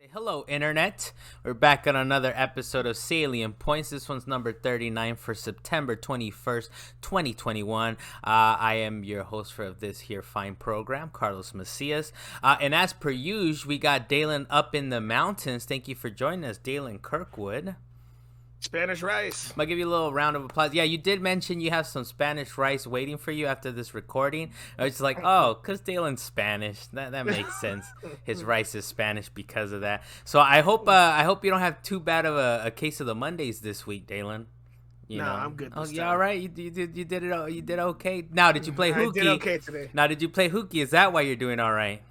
Hello, Internet. We're back on another episode of Salient Points. This one's number 39 for September 21st, 2021. I am your host for this here fine program, Carlos Macias. And as per usual, we got Dalan up in the mountains. Thank you for joining us, Dalan Kirkwood. Spanish rice. I'm going to give you a little round of applause. Yeah, you did mention you have some Spanish rice waiting for you after this recording. I was just like, oh, because Dalen's Spanish. That makes sense. His rice is Spanish because of that. So I hope you don't have too bad of a case of the Mondays this week, Dalan. I'm good. Oh, yeah, all right. You did it. You did okay. Now, did you play hooky? I did okay today. Now, did you play hooky? Is that why you're doing all right?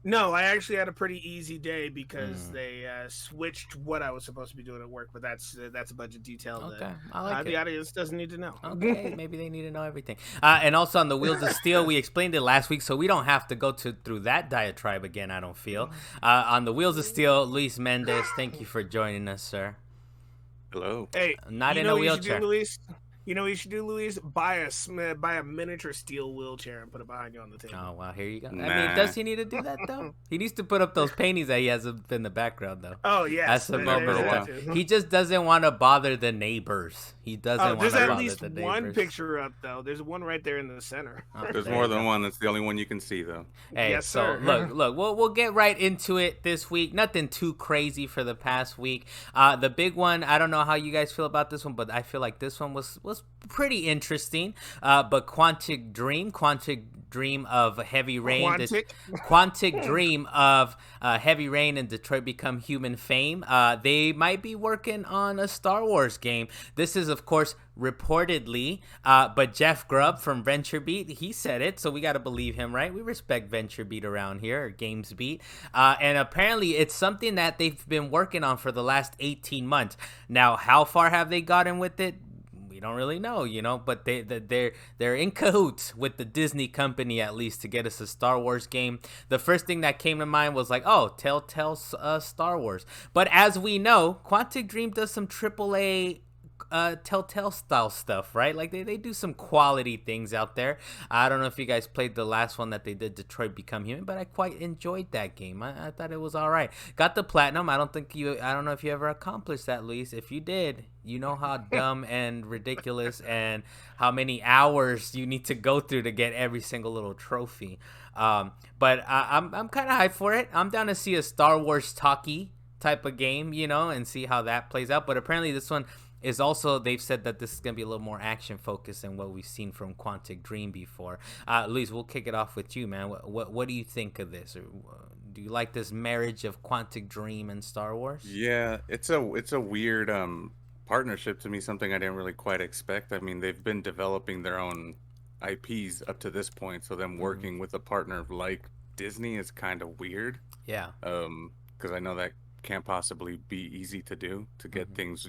No, I actually had a pretty easy day because they switched what I was supposed to be doing at work, but that's a bunch of detail that I like the audience doesn't need to know. Okay, maybe they need to know everything. And also on the Wheels of Steel, we explained it last week, so we don't have to go through that diatribe again, I don't feel. On the Wheels of Steel, Luis Mendez, thank you for joining us, sir. Hello. Hey, not in a wheelchair. You know what you should do, Luis? Buy a miniature steel wheelchair and put it behind you on the table. Oh, well, here you go. Nah. I mean, does he need to do that, though? He needs to put up those paintings that he has up in the background, though. Oh, yes. That's the moment. He just doesn't want to bother the neighbors. He doesn't want to bother the neighbors. There's at least one picture up, though. There's one right there in the center. Oh, There's more than one. That's the only one you can see, though. Hey, yes, so sir. look, we'll get right into it this week. Nothing too crazy for the past week. The big one, I don't know how you guys feel about this one, but I feel like this one was pretty interesting. But Quantic Dream of Heavy Rain. Quantic Dream of Heavy Rain and Detroit Become Human fame. They might be working on a Star Wars game. This is, of course, reportedly, but Jeff Grubb from VentureBeat, he said it, so we got to believe him, right? We respect VentureBeat around here, or GamesBeat. And apparently it's something that they've been working on for the last 18 months. Now, how far have they gotten with it? We don't really know, but they're in cahoots with the Disney company, at least, to get us a Star Wars game. The first thing that came to mind was like, oh, Telltale Star Wars. But as we know, Quantic Dream does some AAA Telltale style stuff, right? Like they do some quality things out there. I don't know if you guys played the last one that they did, Detroit Become Human, but I quite enjoyed that game. I thought it was all right. Got the platinum. I don't know if you ever accomplished that, Luis. If you did, you know how dumb and ridiculous and how many hours you need to go through to get every single little trophy. But I'm kind of hyped for it. I'm down to see a Star Wars talkie type of game, and see how that plays out. But apparently this one is also, they've said that this is going to be a little more action focused than what we've seen from Quantic Dream before. Luis, we'll kick it off with you, man. What do you think of this? Or, do you like this marriage of Quantic Dream and Star Wars? Yeah, it's a weird partnership to me, something I didn't really quite expect. I mean, they've been developing their own IPs up to this point, so them working with a partner like Disney is kind of weird. Yeah. Because I know that can't possibly be easy to do, to get things,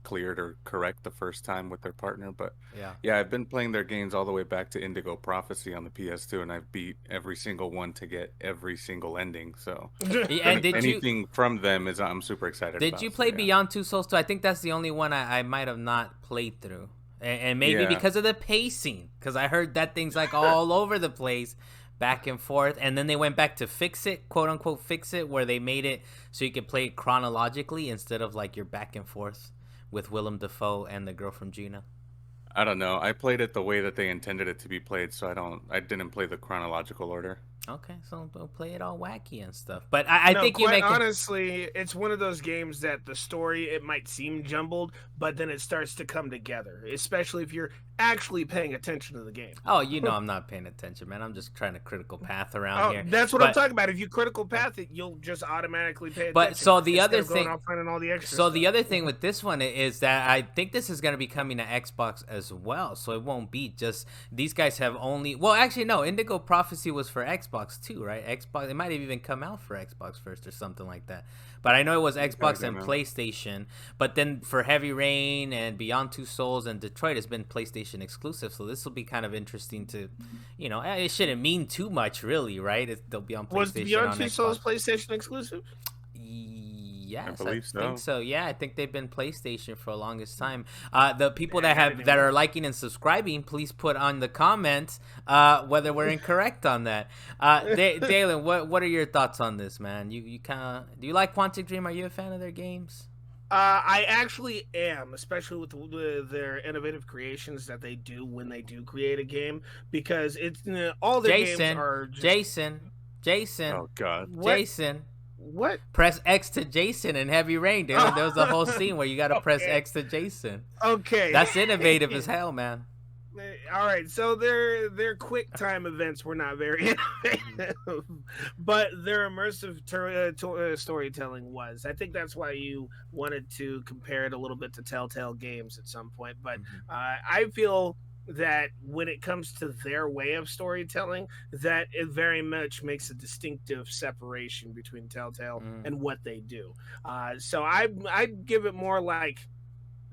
cleared or correct the first time with their partner. But yeah, I've been playing their games all the way back to Indigo Prophecy on the PS2, and I've beat every single one to get every single ending. So and anything from them is I'm super excited about. Did you play Beyond Two Souls 2? I think that's the only one I might have not played through, and maybe because of the pacing, because I heard that thing's like all over the place, back and forth, and then they went back to fix it, quote unquote fix it, where they made it so you could play it chronologically instead of like your back and forth with Willem Dafoe and the girl from Gina. I don't know. I played it the way that they intended it to be played, so I didn't play the chronological order. Okay, so they'll play it all wacky and stuff. But I think you honestly, it's one of those games that the story, it might seem jumbled, but then it starts to come together, especially if you're actually paying attention to the game. Oh, I'm not paying attention, man. I'm just trying to critical path around here. That's what I'm talking about. If you critical path it, you'll just automatically pay attention. But so the other thing, the other thing with this one is that I think this is going to be coming to Xbox as well. So it won't be just these guys have only. Well, actually, no. Indigo Prophecy was for Xbox too, right? Xbox. It might have even come out for Xbox first or something like that. But I know it was Xbox and PlayStation. But then for Heavy Rain and Beyond Two Souls and Detroit, it's been PlayStation exclusive. So this will be kind of interesting to, it shouldn't mean too much, really, right? They'll be on PlayStation. Was Beyond Two Souls PlayStation exclusive? Yes, I believe think so. so. Yeah, I think they've been PlayStation for the longest time. The people that are liking and subscribing, please put on the comments whether we're incorrect on that. Dalan, what are your thoughts on this, man? You kind of do you like Quantic Dream? Are you a fan of their games? I actually am, especially with their innovative creations that they do when they do create a game, because it's all their games are just... Jason. Oh God. What? Jason. What? Press X to Jason in Heavy Rain, dude. There was a whole scene where you got to press X to Jason. Okay. That's innovative as hell, man. All right, so their quick time events were not very innovative, but their immersive storytelling was. I think that's why you wanted to compare it a little bit to Telltale Games at some point. But I feel that when it comes to their way of storytelling, that it very much makes a distinctive separation between Telltale and what they do. So I'd give it more like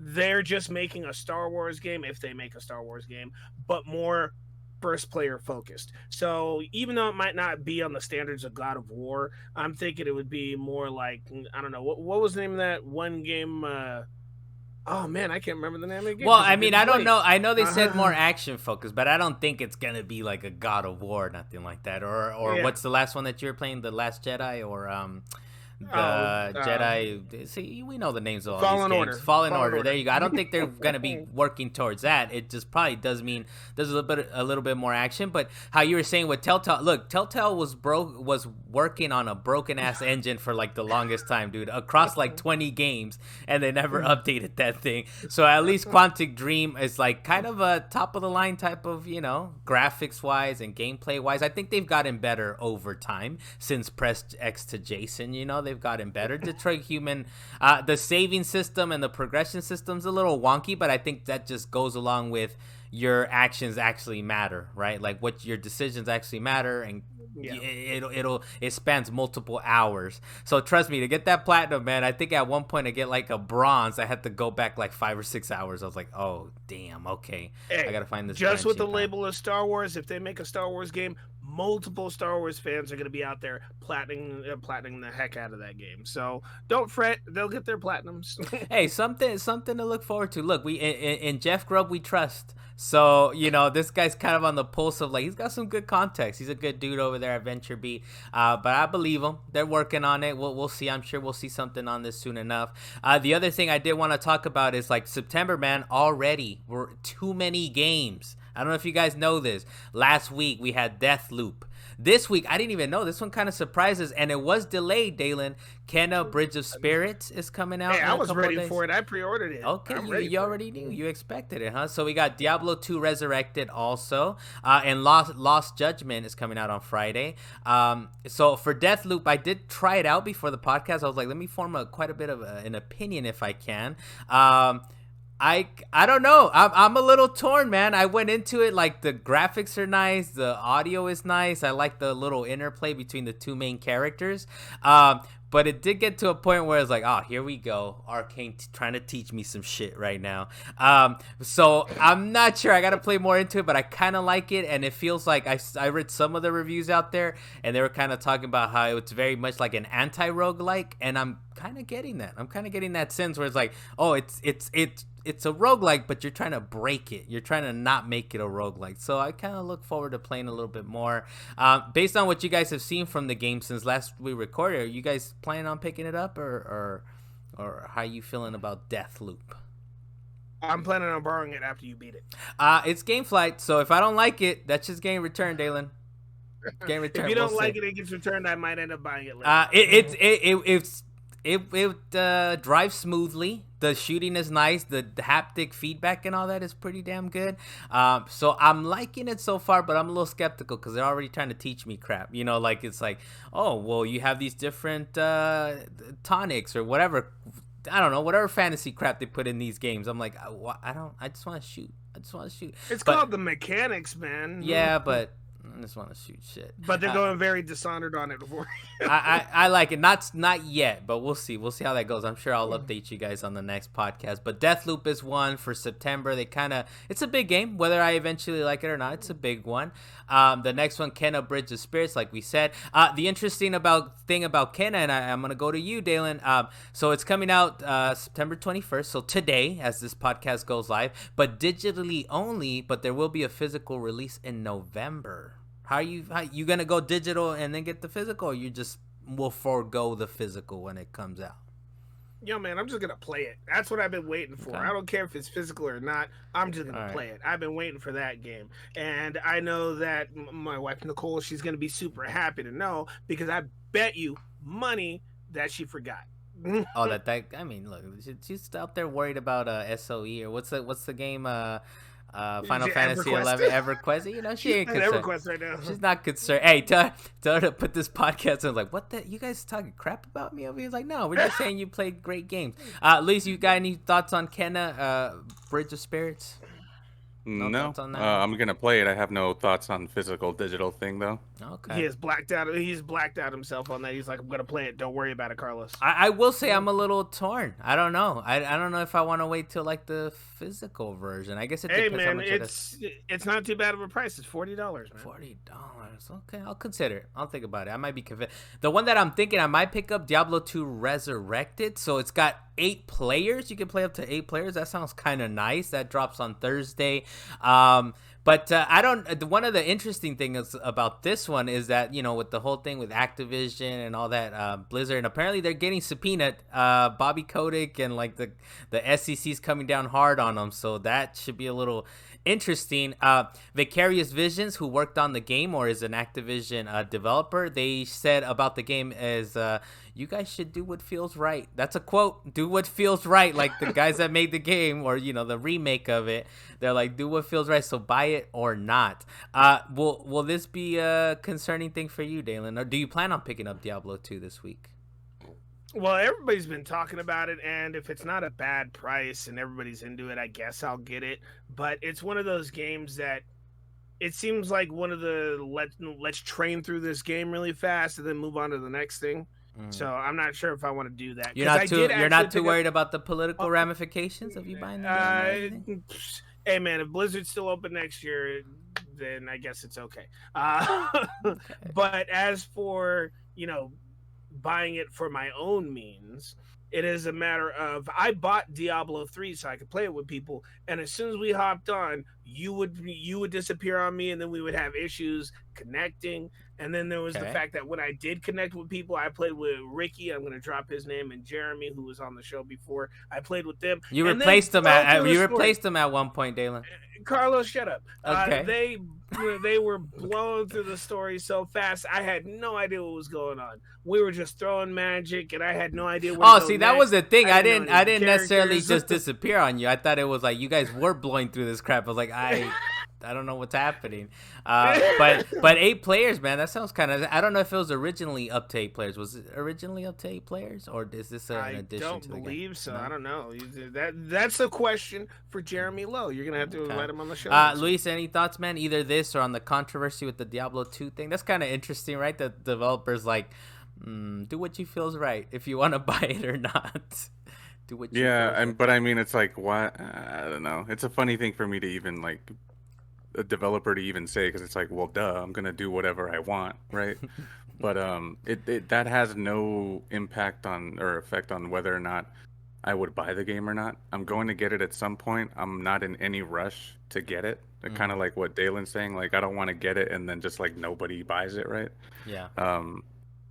they're just making a Star Wars game, if they make a Star Wars game, but more first player focused. So even though it might not be on the standards of God of War, I'm thinking it would be more like, I don't know, what was the name of that one game? Oh man, I can't remember the name of the game. Well, I mean, I don't know. I know they said more action focused, but I don't think it's gonna be like a God of War, nothing like that. Or what's the last one that you were playing? The Last Jedi, or Jedi. See, we know the names of all Fallen these Order. games. Fallen Order. There you go. I don't think they're gonna be working towards that. It just probably does mean there's a little bit more action. But how you were saying with Telltale, look, Telltale was working on a broken ass engine for like the longest time, dude, across like 20 games, and they never updated that thing. So at least Quantic Dream is like kind of a top of the line type of, graphics wise and gameplay wise. I think they've gotten better over time since Press X to Jason. They've gotten better. Detroit Human, the saving system and the progression system's a little wonky, but I think that just goes along with your actions actually matter, right? Like what your decisions actually matter, and it spans multiple hours. So trust me, to get that platinum, man, I think at one point to get like a bronze, I had to go back like 5 or 6 hours. I was like, oh damn, okay, I gotta find this. Just with the label of Star Wars, if they make a Star Wars game, multiple Star Wars fans are going to be out there platining the heck out of that game. So don't fret; they'll get their platinums. Hey, something to look forward to. Look, we in Jeff Grubb we trust. So this guy's kind of on the pulse of like he's got some good context. He's a good dude over there at Venture Beat. But I believe him. They're working on it. We'll see. I'm sure we'll see something on this soon enough. The other thing I did want to talk about is like September, man. Already we're too many games. I don't know if you guys know this. Last week we had Deathloop. This week, I didn't even know. This one kind of surprises, and it was delayed, Dalan. Kenna Bridge of Spirits is coming out. Hey, I was ready for it. I pre-ordered it. Okay, you already knew. You expected it, huh? So we got Diablo 2 Resurrected also, and Lost Judgment is coming out on Friday. So for Deathloop, I did try it out before the podcast. I was like, let me form quite a bit of an opinion if I can. I don't know. I'm a little torn, man. I went into it like the graphics are nice, the audio is nice. I like the little interplay between the two main characters. But it did get to a point where it's like, oh, here we go. Arcane trying to teach me some shit right now. So I'm not sure. I got to play more into it, but I kind of like it. And it feels like I read some of the reviews out there, and they were kind of talking about how it's very much like an anti-roguelike. And I'm kind of getting that. I'm kind of getting that sense where it's like, oh, it's a roguelike, but you're trying to break it. You're trying to not make it a roguelike. So I kind of look forward to playing a little bit more. Based on what you guys have seen from the game since last we recorded, are you guys planning on picking it up, or how you feeling about Deathloop? I'm planning on borrowing it after you beat it. It's GameFlight, so if I don't like it, that's just game return, Dalan. Game return. If you don't like it, it gets returned. I might end up buying it later. It drives smoothly. The shooting is nice. The haptic feedback and all that is pretty damn good. So I'm liking it so far, but I'm a little skeptical because they're already trying to teach me crap. Like it's like, oh, well, you have these different tonics or whatever. I don't know, whatever fantasy crap they put in these games. I'm like, I just want to shoot. It's called the mechanics, man. Yeah, but I just want to shoot shit. But they're going very Dishonored on it before. I like it. Not yet, but we'll see. We'll see how that goes. I'm sure I'll update you guys on the next podcast. But Deathloop is one for September. It's a big game. Whether I eventually like it or not, it's a big one. The next one, Kenna Bridge of Spirits, like we said. The interesting thing about Kenna, and I'm going to go to you, Dalan. So it's coming out September 21st. So today, as this podcast goes live, but digitally only, but there will be a physical release in November. How you gonna go digital and then get the physical, or you just will forego the physical when it comes out? Yo, man, I'm just gonna play it. That's what I've been waiting for. Okay. I don't care if it's physical or not. I'm just gonna play it. I've been waiting for that game, and I know that my wife Nicole, she's gonna be super happy to know, because I bet you money that she forgot. Oh, I mean, look, she's out there worried about SOE, or what's the game? Final Fantasy 11 EverQuest. You know, she ain't concerned. EverQuest right now. She's not concerned. Hey, tell her to put this podcast on. Like, what the? You guys talking crap about me over here? He's like, no, we're just saying you played great games. Luis, you got any thoughts on Kenna Bridge of Spirits? No, I'm gonna play it. I have no thoughts on physical digital thing though. Okay. He has blacked out. He's blacked out himself on that. He's like, I'm gonna play it. Don't worry about it, Carlos. I will say I'm a little torn. I don't know. I don't know if I want to wait till like the physical version. I guess it depends. Hey man, how much it's not too bad of a price. It's $40, man. $40. Okay, I'll consider it. I'll think about it. I might be convinced. The one that I'm thinking I might pick up, Diablo 2 Resurrected. So it's got 8 players. You can play up to 8 players. That sounds kind of nice. That drops on Thursday. But one of the interesting things about this one is that, you know, with the whole thing with Activision and all that, Blizzard, and apparently they're getting subpoenaed, Bobby Kotick, and like the SEC's coming down hard on them. So that should be a little interesting. Vicarious Visions, who worked on the game or is an Activision developer, they said about the game is, you guys should do what feels right. That's a quote. Do what feels right. Like the guys that made the game, or, you know, the remake of it, they're like, do what feels right. So buy it or not. Will this be a concerning thing for you, Dalan? Or do you plan on picking up Diablo 2 this week? Well, everybody's been talking about it, and if it's not a bad price and everybody's into it, I guess I'll get it. But it's one of those games that it seems like one of the let's train through this game really fast and then move on to the next thing. So I'm not sure if I want to do that. You're not too worried about the political ramifications of you buying the game? Hey man, if Blizzard's still open next year, then I guess it's okay. But as for, you know, buying it for my own means, it is a matter of, I bought Diablo 3 so I could play it with people, and as soon as we hopped on, you would disappear on me, and then we would have issues connecting. And then there was the fact that when I did connect with people, I played with Ricky, I'm going to drop his name, and Jeremy, who was on the show before. I played with them. You replaced them at one point, Dalan. Carlos, shut up. Okay. They were blowing through the story so fast, I had no idea what was going on. We were just throwing magic, and I had no idea what. Oh, see, that was the thing. I didn't necessarily just disappear on you. I thought it was like you guys were blowing through this crap. I was like, I don't know what's happening. But 8 players, man, that sounds kind of. I don't know if it was originally up to 8 players. Was it originally up to 8 players, or is this an addition to the game? I don't believe so. No? I don't know. That's a question for Jeremy Lowe. You're gonna have to invite him on the show. Luis, any thoughts, man? Either this or on the controversy with the Diablo 2 thing. That's kind of interesting, right? The developers like, do what you feels right. If you want to buy it or not. Do what you but I mean, it's like, what? I don't know. It's a funny thing for me to even like. A developer to even say, because it's like, well, duh, I'm gonna do whatever I want, right? But it that has no impact on or effect on whether or not I would buy the game or not. I'm going to get it at some point. I'm not in any rush to get it. Kind of like what Dalan's saying, like I don't want to get it and then just like nobody buys it, right? Yeah.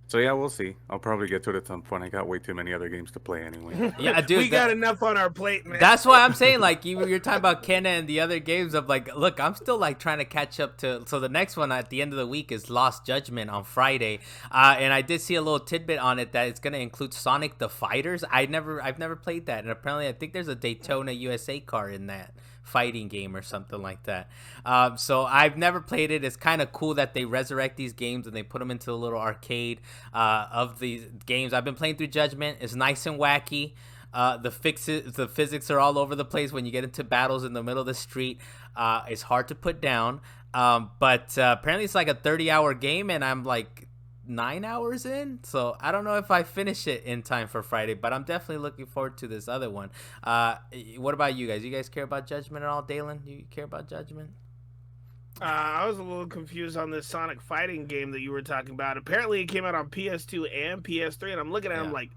So yeah, we'll see. I'll probably get to it at some point. I got way too many other games to play anyway. Yeah, dude, we got enough on our plate, man. That's why I'm saying, like, you're talking about Kenna and the other games. Of like, look, I'm still like trying to catch up to. So the next one at the end of the week is Lost Judgment on Friday, and I did see a little tidbit on it that it's gonna include Sonic the Fighters. I've never played that, and apparently I think there's a Daytona USA car in that fighting game or something like that. So I've never played it. It's kind of cool that they resurrect these games and they put them into a little arcade of these games. I've been playing through Judgment. It's nice and wacky. The physics are all over the place when you get into battles in the middle of the street. It's hard to put down. But apparently it's like a 30-hour game, and I'm like 9 hours in, so I don't know if I finish it in time for Friday, but I'm definitely looking forward to this other one. What about you guys? You guys care about Judgment at all, Dalan? Do you care about Judgment? I was a little confused on this Sonic fighting game that you were talking about. Apparently, it came out on PS2 and PS3, and I'm looking at it, I'm like,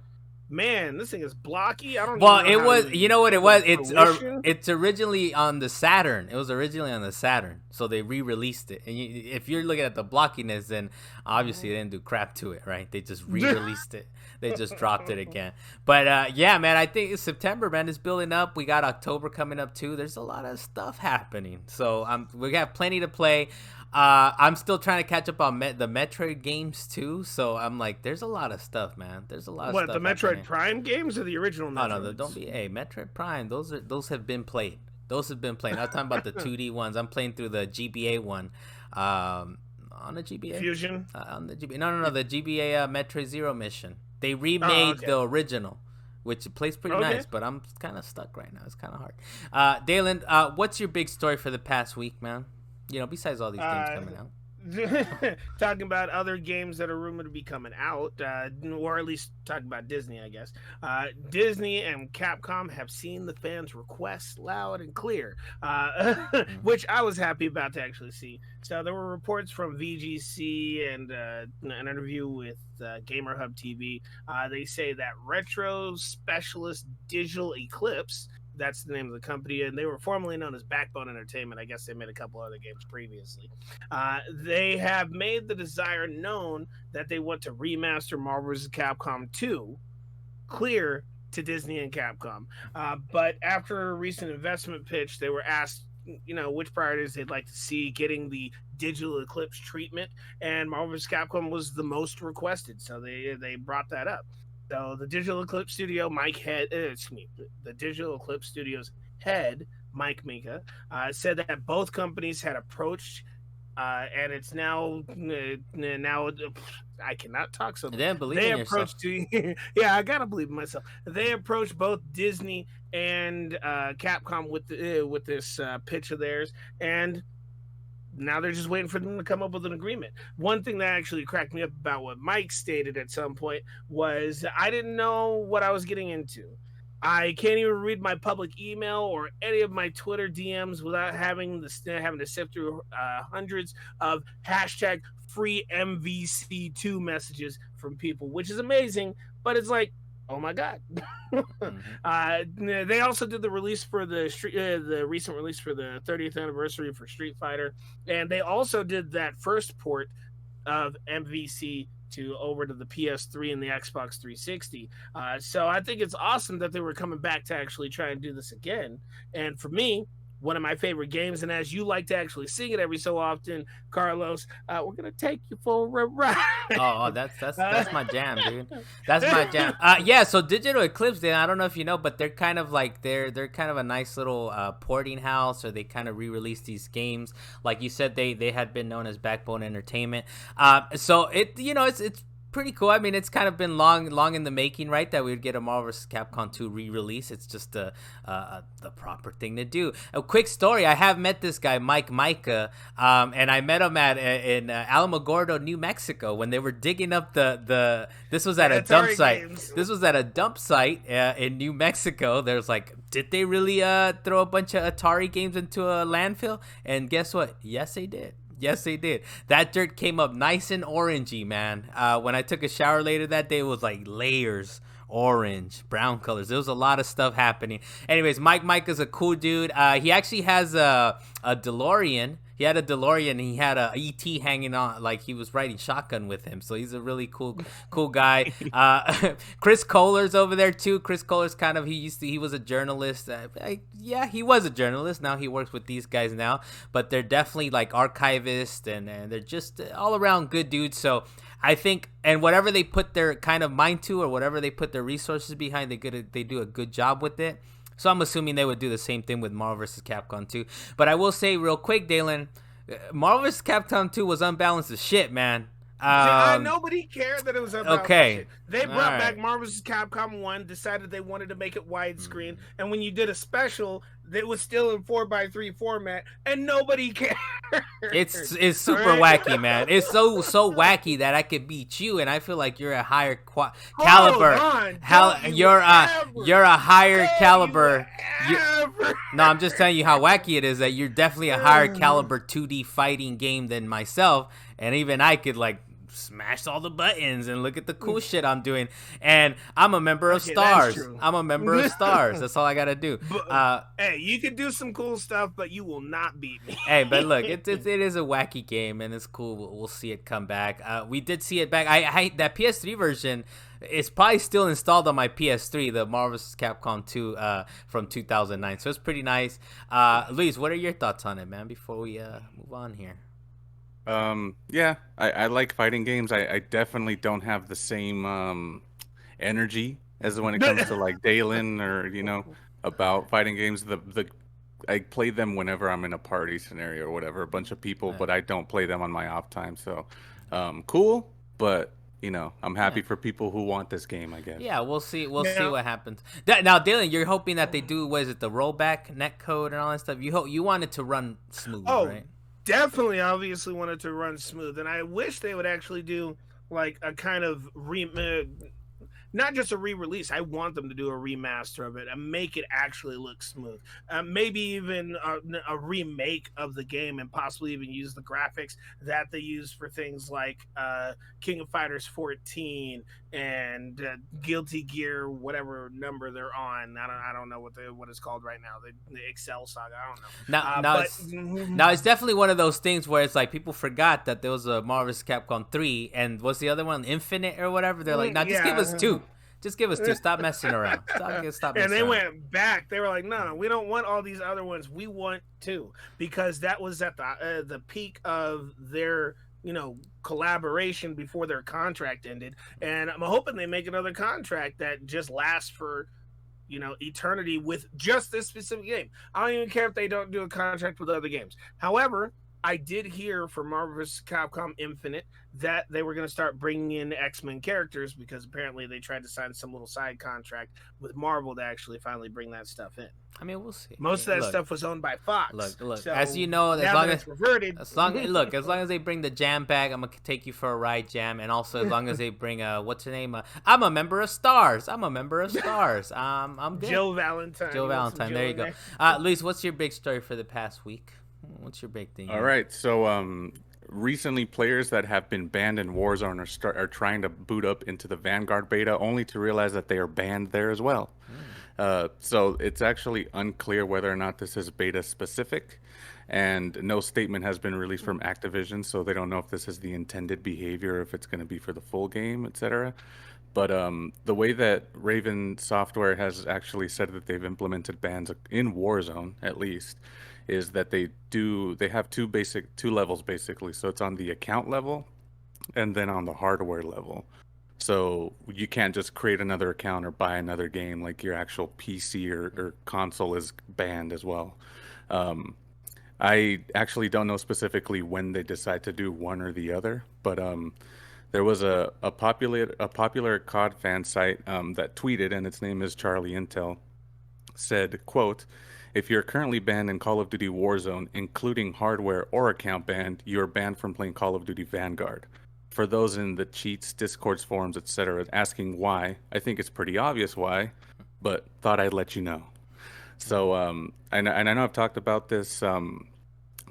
man, this thing is blocky. I don't. Well, it was. You know what it was? It's originally on the Saturn. It was originally on the Saturn, so they re-released it. And if you're looking at the blockiness, then obviously they didn't do crap to it, right? They just re-released it. They just dropped it again. But yeah, man, I think September, man, is building up. We got October coming up too. There's a lot of stuff happening, so we have plenty to play. I'm still trying to catch up on the Metroid games too, so I'm like, there's a lot of stuff, man. There's a lot of stuff. What, the Metroid Prime games or the original Metroids? Oh, no, don't be. Hey, Metroid Prime, those have been played. Those have been played. I'm talking about the 2D ones. I'm playing through the GBA one. On the GBA? Fusion? On the GBA. No, the GBA Metroid Zero mission. They remade the original, which plays pretty nice, but I'm kind of stuck right now. It's kind of hard. Dalan, what's your big story for the past week, man? You know, besides all these games coming out. Talking about other games that are rumored to be coming out, or at least talking about Disney, I guess. Disney and Capcom have seen the fans' requests loud and clear, which I was happy about to actually see. So there were reports from VGC and an interview with Gamer Hub TV. They say that retro specialist Digital Eclipse, that's the name of the company, and they were formerly known as Backbone Entertainment. I guess they made a couple other games previously. They have made the desire known that they want to remaster Marvel vs. Capcom 2 clear to Disney and Capcom. But after a recent investment pitch, they were asked, which priorities they'd like to see getting the Digital Eclipse treatment, and Marvel vs. Capcom was the most requested, so they brought that up. So the Digital Eclipse Studio the Digital Eclipse Studios head, Mike Mika, said that both companies had approached, and it's now I cannot talk so. They approached yeah, I gotta believe in myself. They approached both Disney and Capcom with this pitch of theirs, and now they're just waiting for them to come up with an agreement. One thing that actually cracked me up about what Mike stated at some point was, I didn't know what I was getting into. I can't even read my public email or any of my Twitter DMs without having to sift through hundreds of hashtag free MVC2 messages from people, which is amazing, but it's like, oh my God. They also did the release for the recent release for the 30th anniversary for Street Fighter, and they also did that first port of MVC over to the PS3 and the Xbox 360. So I think it's awesome that they were coming back to actually try and do this again. And for me, one of my favorite games, and as you like to actually sing it every so often, Carlos, we're gonna take you for a ride. Oh, that's my jam, dude. That's my jam. Yeah. So Digital Eclipse, I don't know if you know, but they're kind of like they're kind of a nice little porting house, or they kind of re-release these games. Like you said, they had been known as Backbone Entertainment. So it's pretty cool. I mean, it's kind of been long in the making, right? That we would get a Marvel vs. Capcom 2 re-release. It's just the proper thing to do. A quick story: I have met this guy, Mike Micah, and I met him in Alamogordo, New Mexico, when they were digging up the. This was at a dump site. This was at a dump site in New Mexico. There's like, did they really throw a bunch of Atari games into a landfill? And guess what? Yes, they did. Yes, they did. That dirt came up nice and orangey, man. When I took a shower later that day, it was like layers, orange, brown colors. There was a lot of stuff happening. Anyways, Mike is a cool dude. He actually has a DeLorean. He had a DeLorean, and he had a ET hanging on, like he was riding shotgun with him. So he's a really cool guy. Chris Kohler's over there too. Chris Kohler's kind of, he was a journalist. Yeah, he was a journalist. Now he works with these guys now, but they're definitely like archivists, and they're just all around good dudes. So I think, and whatever they put their kind of mind to, or whatever they put their resources behind, they do a good job with it. So I'm assuming they would do the same thing with Marvel vs. Capcom 2. But I will say real quick, Dalan, Marvel vs. Capcom 2 was unbalanced as shit, man. Nobody cared that it was unbalanced. Okay. They brought back Marvel vs. Capcom 1, decided they wanted to make it widescreen, and when you did a special, that was still in 4x3 format, and nobody cared. It's super wacky, man. It's so wacky that I could beat you, and I feel like you're a higher caliber. You're a higher caliber. No, I'm just telling you how wacky it is that you're definitely a higher caliber 2D fighting game than myself, and even I could like smash all the buttons and look at the cool shit I'm doing. And I'm a member of Stars. I'm a member of Stars. That's all I gotta do. Hey, you can do some cool stuff, but you will not beat me. Hey, but look, it is a wacky game, and it's cool. We'll see it come back. We did see it back. I that PS3 version is probably still installed on my PS3, the Marvel vs. Capcom 2 from 2009. So it's pretty nice. Luis, what are your thoughts on it, man, before we move on here? Yeah, I like fighting games. I definitely don't have the same energy as when it comes to like Dalan or about fighting games. I play them whenever I'm in a party scenario or whatever, a bunch of people, but I don't play them on my off time. So cool, but I'm happy for people who want this game, I guess. Yeah, we'll see what happens. Now, Dalan, you're hoping that they do the rollback netcode and all that stuff. You want it to run smooth, right? Definitely, obviously wanted to run smooth, and I wish they would actually do like a kind of not just a re-release. I want them to do a remaster of it and make it actually look smooth. Maybe even a remake of the game, and possibly even use the graphics that they use for things like King of Fighters 14 and Guilty Gear, whatever number they're on. I don't know what it's called right now. The Excel Saga. I don't know. Now it's definitely one of those things where it's like people forgot that there was a Marvel vs. Capcom 3, and what's the other one, Infinite or whatever. They're like, now just give us 2. Just give us 2. Stop messing around. Stop messing and they around. went back. They were like, no, we don't want all these other ones. We want 2, because that was at the peak of their collaboration before their contract ended. And I'm hoping they make another contract that just lasts for eternity with just this specific game. I don't even care if they don't do a contract with other games. However, I did hear from Marvel vs. Capcom Infinite that they were going to start bringing in X-Men characters, because apparently they tried to sign some little side contract with Marvel to actually finally bring that stuff in. I mean, we'll see. Most of that stuff was owned by Fox. Look. So as you know, as long as they bring the Jam back, I'm gonna take you for a ride, Jam. And also, as long as they bring what's her name? I'm a member of Stars. I'm good. Joe Valentine. There you go. Luis, what's your big story for the past week? What's your big thing? All right, so recently players that have been banned in Warzone are trying to boot up into the Vanguard beta, only to realize that they are banned there as well. So it's actually unclear whether or not this is beta specific, and no statement has been released from Activision, so they don't know if this is the intended behavior, if it's going to be for the full game, etc. But the way that Raven Software has actually said that they've implemented bans in Warzone, at least, is that they have two levels basically. So it's on the account level and then on the hardware level. So you can't just create another account or buy another game. Like your actual PC or console is banned as well. I actually don't know specifically when they decide to do one or the other, but there was a popular COD fan site that tweeted, and its name is Charlie Intel, said, quote, "If you're currently banned in Call of Duty Warzone, including hardware or account banned, you're banned from playing Call of Duty Vanguard. For those in the cheats, Discords, forums, etc., asking why, I think it's pretty obvious why, but thought I'd let you know." So, and I know I've talked about this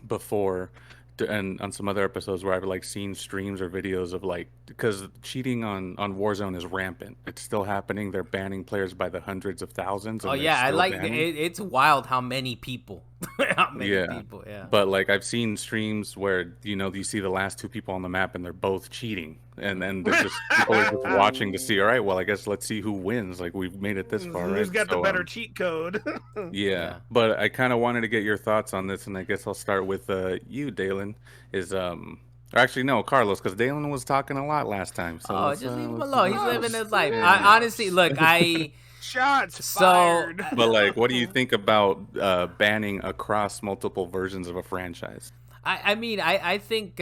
before, and on some other episodes where I've like seen streams or videos of like, because cheating on Warzone is rampant. It's still happening. They're banning players by the hundreds of thousands. Oh yeah, I like it. It's wild how many people. People, yeah. But like I've seen streams where you see the last 2 people on the map and they're both cheating, and they're just people are just watching to see. All right, well I guess let's see who wins. Like we've made it this far. Who's got the better cheat code? Yeah, but I kind of wanted to get your thoughts on this, and I guess I'll start with you, Dalan. Or actually, no, Carlos, because Dalan was talking a lot last time. So just leave him alone. He's living his life. Honestly, look, Shots fired. But like, what do you think about banning across multiple versions of a franchise? I mean, I think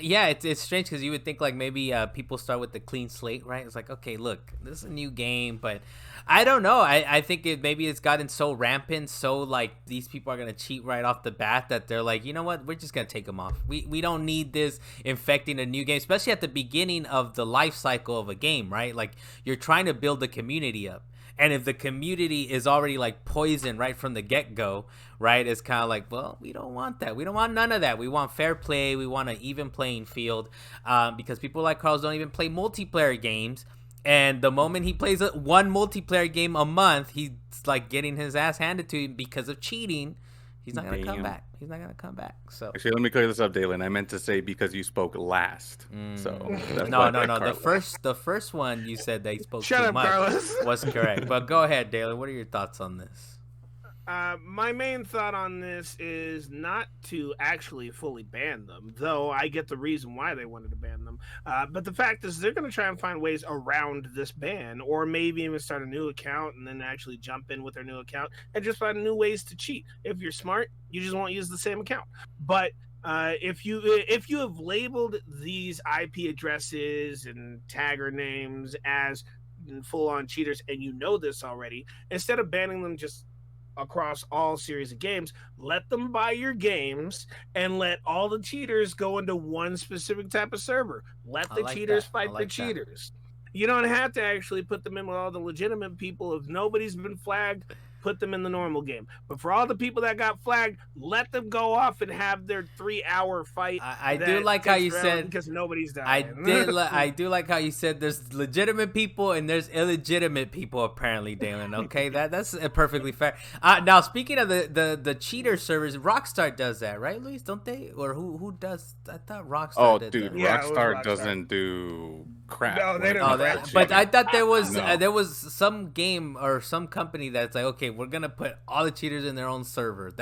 Yeah, it's strange because you would think like maybe people start with the clean slate, right? It's like, okay, look, this is a new game, but I don't know. I think maybe it's gotten so rampant, so like these people are gonna cheat right off the bat that they're like, you know what, we're just gonna take them off. We don't need this infecting a new game, especially at the beginning of the life cycle of a game, right? Like you're trying to build the community up. And if the community is already like poisoned right from the get-go, right, it's kind of like, well, we don't want that. We don't want none of that. We want fair play. We want an even playing field, because people like Carlos don't even play multiplayer games. And the moment he plays one multiplayer game a month, he's like getting his ass handed to him because of cheating. He's not going to come back. He's not going to come back. So actually, let me clear this up, Dalan. I meant to say because you spoke last. So no. The first one you said that he spoke too much Carlos. Was correct. But go ahead, Dalan. What are your thoughts on this? My main thought on this is not to actually fully ban them, though I get the reason why they wanted to ban them. But the fact is they're going to try and find ways around this ban, or maybe even start a new account and then actually jump in with their new account and just find new ways to cheat. If you're smart, you just won't use the same account. But if you have labeled these IP addresses and tagger names as full-on cheaters, and you know this already, instead of banning them just across all series of games, let them buy your games and let all the cheaters go into one specific type of server. Let the cheaters fight the cheaters. You don't have to actually put them in with all the legitimate people. If nobody's been flagged, put them in the normal game. But for all the people that got flagged, let them go off and have their 3-hour fight. I do like how you said, because nobody's dying. I do like how you said there's legitimate people and there's illegitimate people apparently, Dalan. Okay, that's perfectly fair. Now speaking of the cheater servers, Rockstar does that, right, Luis? Don't they? Or who does? I thought Rockstar did that. Yeah, Rockstar doesn't do crap. No, they don't. But I thought there was some game or some company that's like, okay, we're gonna put all the cheaters in their own server.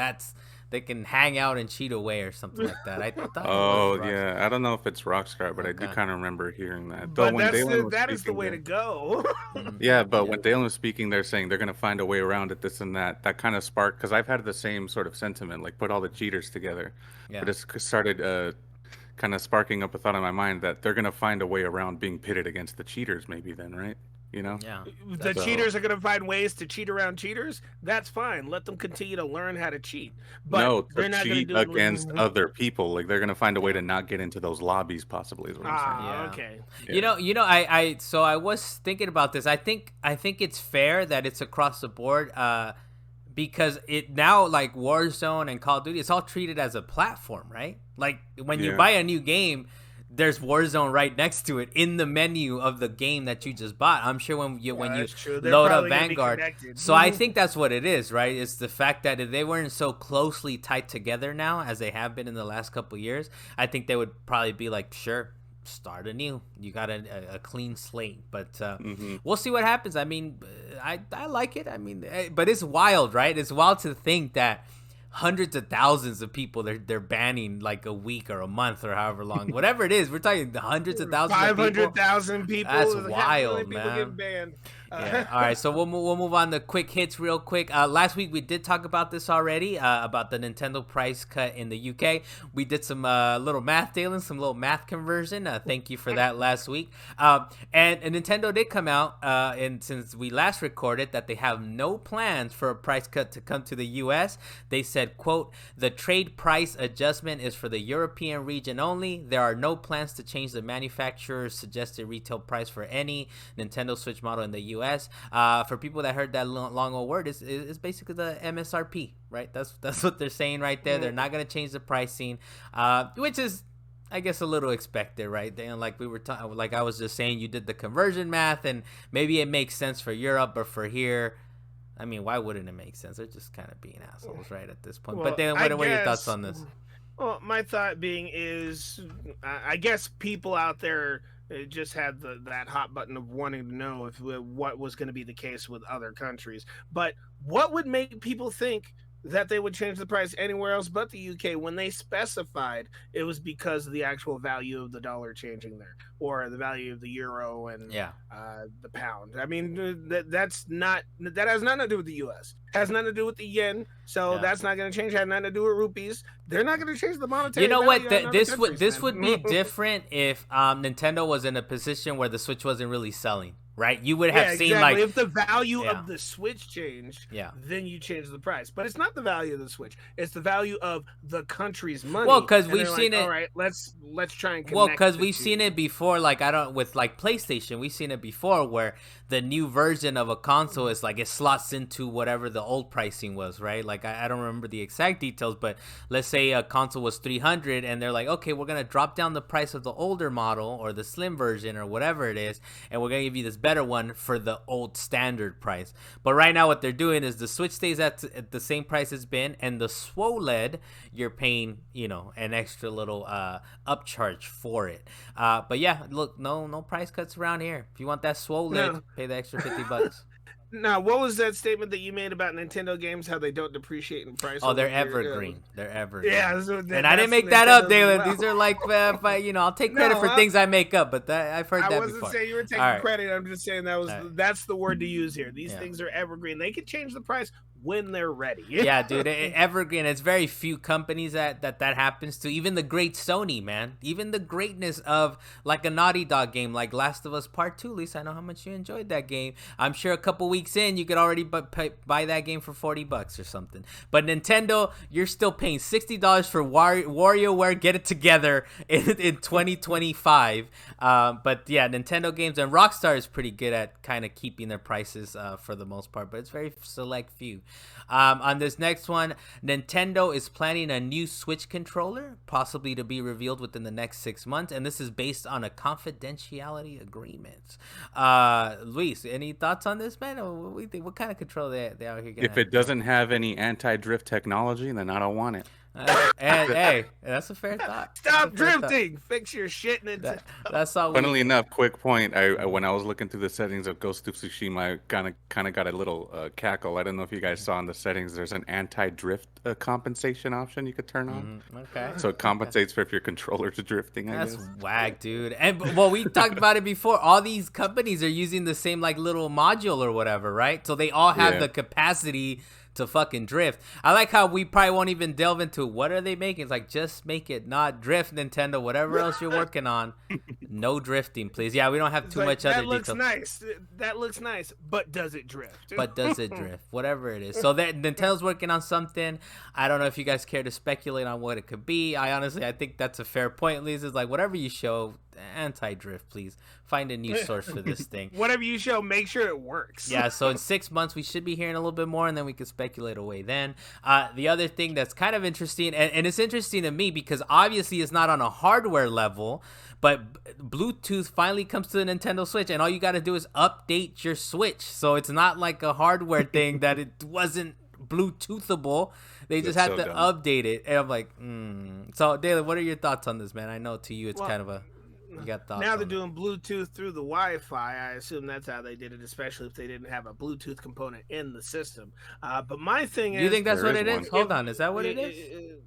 They can hang out and cheat away or something like that. I thought. Yeah, I don't know if it's Rockstar, but I do kind of remember hearing that. But that is the way to go. Yeah, but when Dalan was speaking, they're saying they're gonna find a way around it, this and that. That kind of sparked, because I've had the same sort of sentiment, like put all the cheaters together. Yeah. But it started kind of sparking up a thought in my mind that they're gonna find a way around being pitted against the cheaters, maybe then, right? You know? Yeah. The cheaters are going to find ways to cheat around cheaters. That's fine. Let them continue to learn how to cheat. But no, they're not cheat against other people. Like they're going to find a way to not get into those lobbies, possibly. Is what I'm saying. Yeah. Okay. Yeah. You know, I was thinking about this. I think it's fair that it's across the board. Because it now, like Warzone and Call of Duty, it's all treated as a platform, right? Like when you buy a new game, there's Warzone right next to it in the menu of the game that you just bought. I'm sure when you load up Vanguard. So I think that's what it is, right? It's the fact that if they weren't so closely tied together now as they have been in the last couple of years, I think they would probably be like, sure, start anew. You got a clean slate. But we'll see what happens. I mean, I like it. I mean, but it's wild, right? It's wild to think that hundreds of thousands of people they're banning like a week or a month or however long, whatever it is. We're talking hundreds of thousands. 500,000 people. That's wild, man. People get banned. Yeah. All right, so we'll move on to quick hits real quick. Last week we did talk about this already, about the Nintendo price cut in the UK. We did some little math, Dalan, some little math conversion. Thank you for that last week. And Nintendo did come out, and since we last recorded, that they have no plans for a price cut to come to the US. They said, quote, "The trade price adjustment is for the European region only. There are no plans to change the manufacturer's suggested retail price for any Nintendo Switch model in the US. For people that heard that long old word, is basically the MSRP, right? That's what they're saying right there. They're not going to change the pricing, which is, I guess, a little expected, right? Then, like we were like I was just saying, you did the conversion math, and maybe it makes sense for Europe, but for here, I mean, why wouldn't it make sense? They're just kind of being assholes, right, at this point. Well, but then, what are your thoughts on this? Well, my thought being is, I guess people out there just had that hot button of wanting to know what was going to be the case with other countries. But what would make people think that they would change the price anywhere else but the UK. When they specified, it was because of the actual value of the dollar changing there, or the value of the euro and the pound. I mean, that has nothing to do with the US. It has nothing to do with the yen. So that's not going to change. It has nothing to do with rupees. They're not going to change the monetary. You know what? This would be different if Nintendo was in a position where the Switch wasn't really selling. Right, you would have seen like if the value of the Switch changed, then you change the price. But it's not the value of the Switch; it's the value of the country's money. Well, because we've seen it. All right, let's try and connect. Well, because we've seen it before. Like with like PlayStation, we've seen it before where the new version of a console is like it slots into whatever the old pricing was. Right, like I don't remember the exact details, but let's say a console was $300, and they're like, okay, we're gonna drop down the price of the older model or the slim version or whatever it is, and we're gonna give you this better one for the old standard price. But right now what they're doing is the Switch stays at the same price it's been, and the SWOLED you're paying an extra little upcharge for it. But yeah, look, no price cuts around here. If you want that SWOLED, pay the extra $50. Now, what was that statement that you made about Nintendo games? How they don't depreciate in price? Oh, they're evergreen. They're evergreen. Yeah, and I didn't make that up, Dalan. These are like, I'll take credit for things I make up, but I've heard that before. I wasn't saying you were taking credit. I'm just saying that's the word to use here. These things are evergreen. They can change the price when they're ready. Yeah, dude, evergreen. It's very few companies that happens to. Even the great Sony, man. Even the greatness of like a Naughty Dog game, like Last of Us Part 2. Lisa, I know how much you enjoyed that game. I'm sure a couple weeks in, you could already buy that game for $40 or something. But Nintendo, you're still paying $60 for WarioWare Get It Together in 2025. But yeah, Nintendo games, and Rockstar is pretty good at kind of keeping their prices for the most part, but it's very select few. On this next one, Nintendo is planning a new Switch controller, possibly to be revealed within the next 6 months, and this is based on a confidentiality agreement. Luis, any thoughts on this, man? What do you think? What kind of controller they out here? If it doesn't have any anti-drift technology, then I don't want it. Hey, that's a fair thought. Stop drifting. Fix your shit. That's all. Funnily enough, quick point. I when I was looking through the settings of Ghost of Tsushima, I kind of got a little cackle. I don't know if you guys saw in the settings. There's an anti-drift compensation option you could turn on. Okay. So it compensates for if your controller's drifting. That's whack, dude. And we talked about it before. All these companies are using the same like little module or whatever, right? So they all have the capacity to fucking drift. I like how we probably won't even delve into what are they making. It's like, just make it not drift, Nintendo. Whatever else you're working on, no drifting, please. Yeah, we don't have too much other details. That looks nice, but does it drift? But does it drift? Whatever it is. So Nintendo's working on something. I don't know if you guys care to speculate on what it could be. I think that's a fair point. Lisa's like, whatever you show, anti-drift, please. Find a new source for this thing. Whatever you show, make sure it works. Yeah, so in 6 months, we should be hearing a little bit more, and then we can speculate away then. The other thing that's kind of interesting, and it's interesting to me because obviously it's not on a hardware level, but Bluetooth finally comes to the Nintendo Switch, and all you got to do is update your Switch. So it's not like a hardware thing that it wasn't Bluetoothable. They just have to update it. And I'm like, So, Dalan, what are your thoughts on this, man? I know to you it's kind of a... You got thoughts now they're doing Bluetooth through the Wi-Fi. I assume that's how they did it, especially if they didn't have a Bluetooth component in the system. But my thing is... You think that's what it is? Hold on. Is that what it is?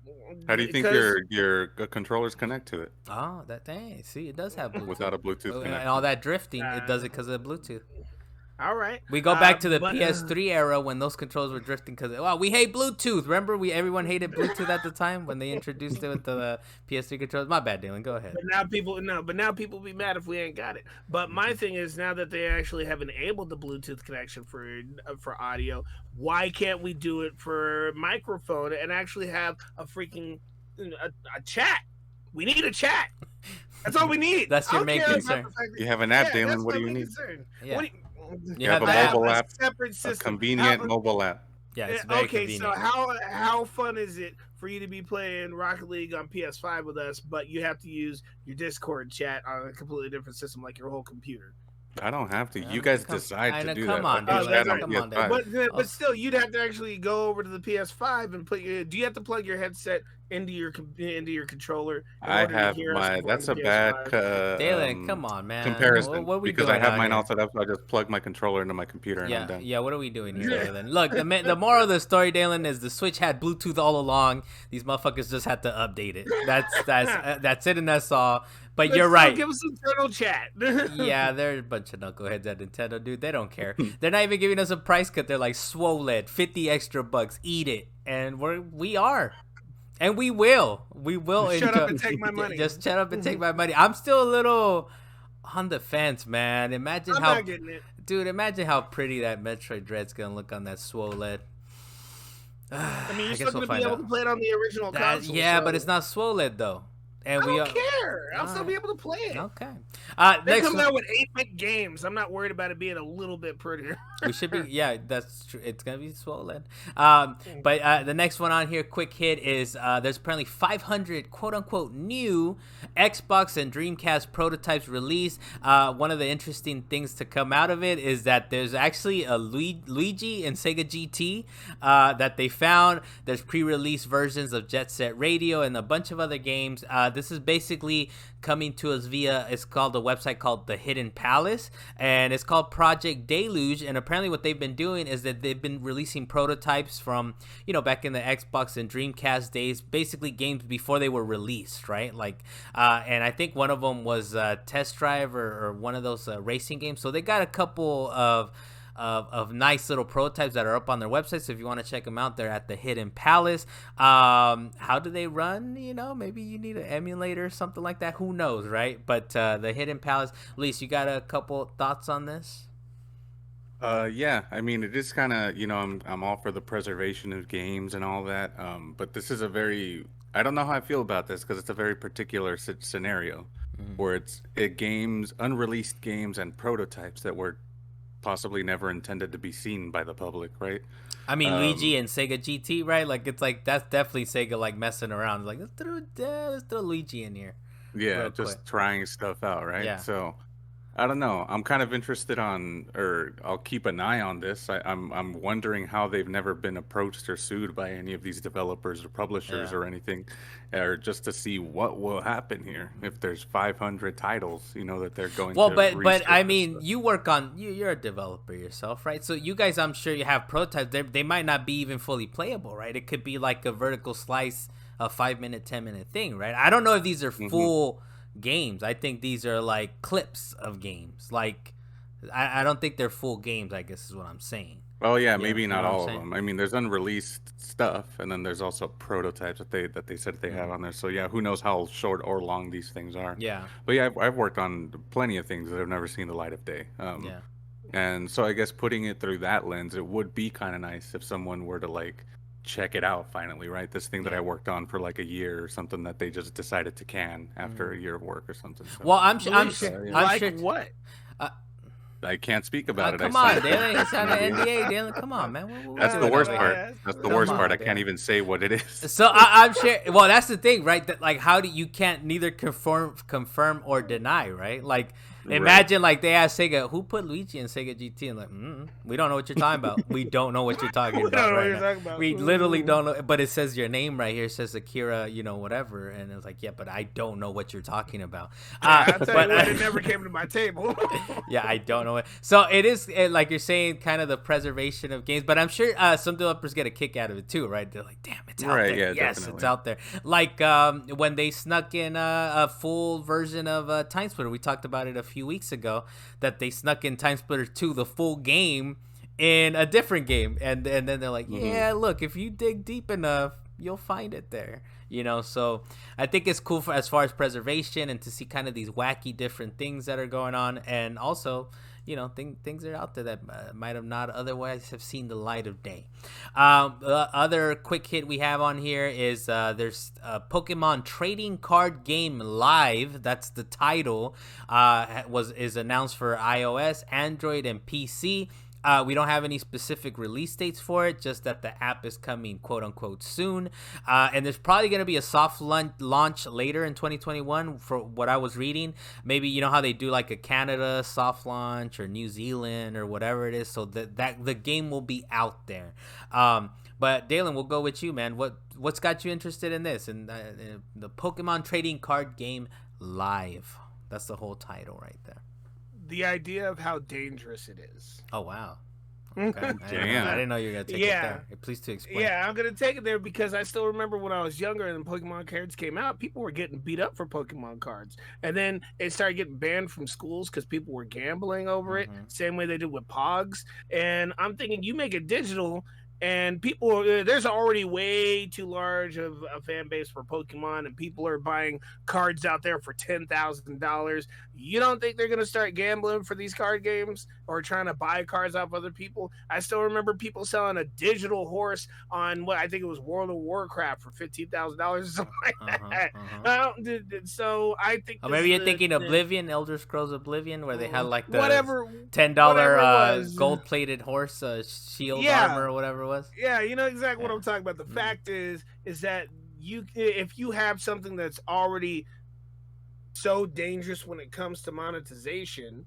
How do you think your controllers connect to it? Oh, dang. See, it does have Bluetooth. Without a Bluetooth connection. And all that drifting, it does it because of the Bluetooth. All right. We go back to the PS3 era when those controls were drifting because we hate Bluetooth. Remember, everyone hated Bluetooth at the time when they introduced it with the PS3 controls. My bad, Dalan. Go ahead. But now people be mad if we ain't got it. But my thing is, now that they actually have enabled the Bluetooth connection for audio, why can't we do it for microphone and actually have a freaking a chat? We need a chat. That's all we need. That's your main concern. You have an app, Dalan. What do you need? Yeah. You have a mobile app, separate system. a convenient mobile app. Yeah, it's very convenient. So how fun is it for you to be playing Rocket League on PS5 with us, but you have to use your Discord chat on a completely different system, like your whole computer? I don't have to. You guys decide to do that. Come on, but still, you'd have to actually go over to the PS5 and do you have to plug your headset into your controller in I order to have hear us my. over on That's the a bad PS5. Dalen, come on, man. comparison What are we because I doing have out mine all here? set up. So I just plug my controller into my computer and I'm Yeah, done. yeah. What are we doing here, Dalen? Look, the moral of the story, Dalen, is the Switch had Bluetooth all along. These motherfuckers just had to update it. That's it, and that's all. But you're right. Give us internal chat. Yeah, they're a bunch of knuckleheads at Nintendo, dude. They don't care. They're not even giving us a price cut. They're like, swoled, 50 extra bucks, eat it, and we are. And we will. We will. Shut up and take my money. Just shut up and take my money. I'm still a little on the fence, man. Imagine I'm how, not getting it. dude. Imagine how pretty that Metroid Dread's gonna look on that swole. I mean, you're I still guess we'll gonna be able find to play it on the original console. yeah, so. but it's not swole though. And I don't care. I'll still be able to play it. Okay. They come out with 8-bit games. I'm not worried about it being a little bit prettier. We should be. Yeah, that's true. It's gonna be swollen. But the next one on here, quick hit, is there's apparently 500 quote unquote new Xbox and Dreamcast prototypes released. One of the interesting things to come out of it is that there's actually a Luigi and Sega GT that they found. There's pre-release versions of Jet Set Radio and a bunch of other games. This is basically coming to us via, it's called a website called The Hidden Palace, and it's called Project Deluge. And apparently what they've been doing is that they've been releasing prototypes from, back in the Xbox and Dreamcast days, basically games before they were released, right? Like, and I think one of them was Test Drive or one of those racing games. So they got a couple of nice little prototypes that are up on their website. So if you want to check them out, they're at the Hidden Palace. How do they run? Maybe you need an emulator or something like that. Who knows, right? But the Hidden Palace. Luis, you got a couple thoughts on this? Yeah, I mean, it is kind of, I'm all for the preservation of games and all that. But this is I don't know how I feel about this because it's a very particular scenario where it's unreleased games and prototypes that were possibly never intended to be seen by the public, right? I mean, Luigi and Sega GT, right? Like, it's like, that's definitely Sega, like, messing around. Like, let's throw Luigi in here. Yeah, just trying stuff out, right? Yeah. So, I don't know. I'm kind of interested or I'll keep an eye on this. I'm wondering how they've never been approached or sued by any of these developers or publishers or anything, or just to see what will happen here if there's 500 titles, that they're going to. Well, but I mean, you work on you're a developer yourself, right? So you guys, I'm sure you have prototypes. They might not be even fully playable, right? It could be like a vertical slice, a 5-minute, 10-minute thing, right? I don't know if these are full games. I think these are like clips of games. Like, I don't think they're full games, I guess is what I'm saying. Oh yeah, maybe not all of them. I mean, there's unreleased stuff, and then there's also prototypes that they said they have on there. So yeah, who knows how short or long these things are. Yeah. But yeah, I've worked on plenty of things that have never seen the light of day. And so I guess putting it through that lens, it would be kind of nice if someone were to like check it out finally, right? This thing that I worked on for like a year or something that they just decided to can after a year of work or something. So, well, I'm sure. What? I can't speak about it. Come on, Dylan. It's on the NDA, Dylan. Come on, man. That's the worst part. That's the worst part. I can't even say what it is. So I'm sure. Well, that's the thing, right? That like, you can't neither confirm or deny, right? Like, imagine like they ask Sega, who put Luigi in Sega GT, and like, we don't know what you're talking about. We don't know what you're talking about right now. We literally don't know. But it says your name right here. It says Akira, whatever, and it's like, yeah, but I don't know what you're talking about. I'll tell you what, it never came to my table. Yeah, I don't know it. So it is like you're saying, kind of the preservation of games. But I'm sure some developers get a kick out of it too, right? They're like, damn, it's out there. Yeah, yes, definitely. It's out there. Like when they snuck in a full version of Time Splitter. We talked about it a few weeks ago, that they snuck in Time Splitter 2, the full game, in a different game, and then they're like, yeah, look, if you dig deep enough, you'll find it there. So I think it's cool as far as preservation and to see kind of these wacky different things that are going on, and also things are out there that might have not otherwise have seen the light of day. The other quick hit we have on here is there's a Pokemon trading card game live. That's the title. Is announced for iOS, Android, and PC. We don't have any specific release dates for it, just that the app is coming quote unquote soon. And there's probably going to be a soft launch later in 2021 for what I was reading. Maybe, you know how they do like a Canada soft launch or New Zealand or whatever it is, so that the game will be out there. But Dalan, we'll go with you, man. What's got you interested in this? And the Pokemon trading card game Live. That's the whole title right there. The idea of how dangerous it is. Oh, wow. Okay. I didn't know you were going to take it there. Please to explain. Yeah, I'm going to take it there because I still remember when I was younger and Pokemon cards came out, people were getting beat up for Pokemon cards. And then it started getting banned from schools because people were gambling over it, same way they did with Pogs. And I'm thinking, you make it digital, and people, there's already way too large of a fan base for Pokemon, and people are buying cards out there for $10,000. You don't think they're going to start gambling for these card games or trying to buy cards off other people? I still remember people selling a digital horse on what I think it was World of Warcraft for $15,000 or something like that. So I think maybe you're thinking Oblivion, Elder Scrolls Oblivion, where they had like the $10 gold-plated horse shield armor or whatever it was. Yeah, you know exactly what I'm talking about. The fact is that if you have something that's already so dangerous when it comes to monetization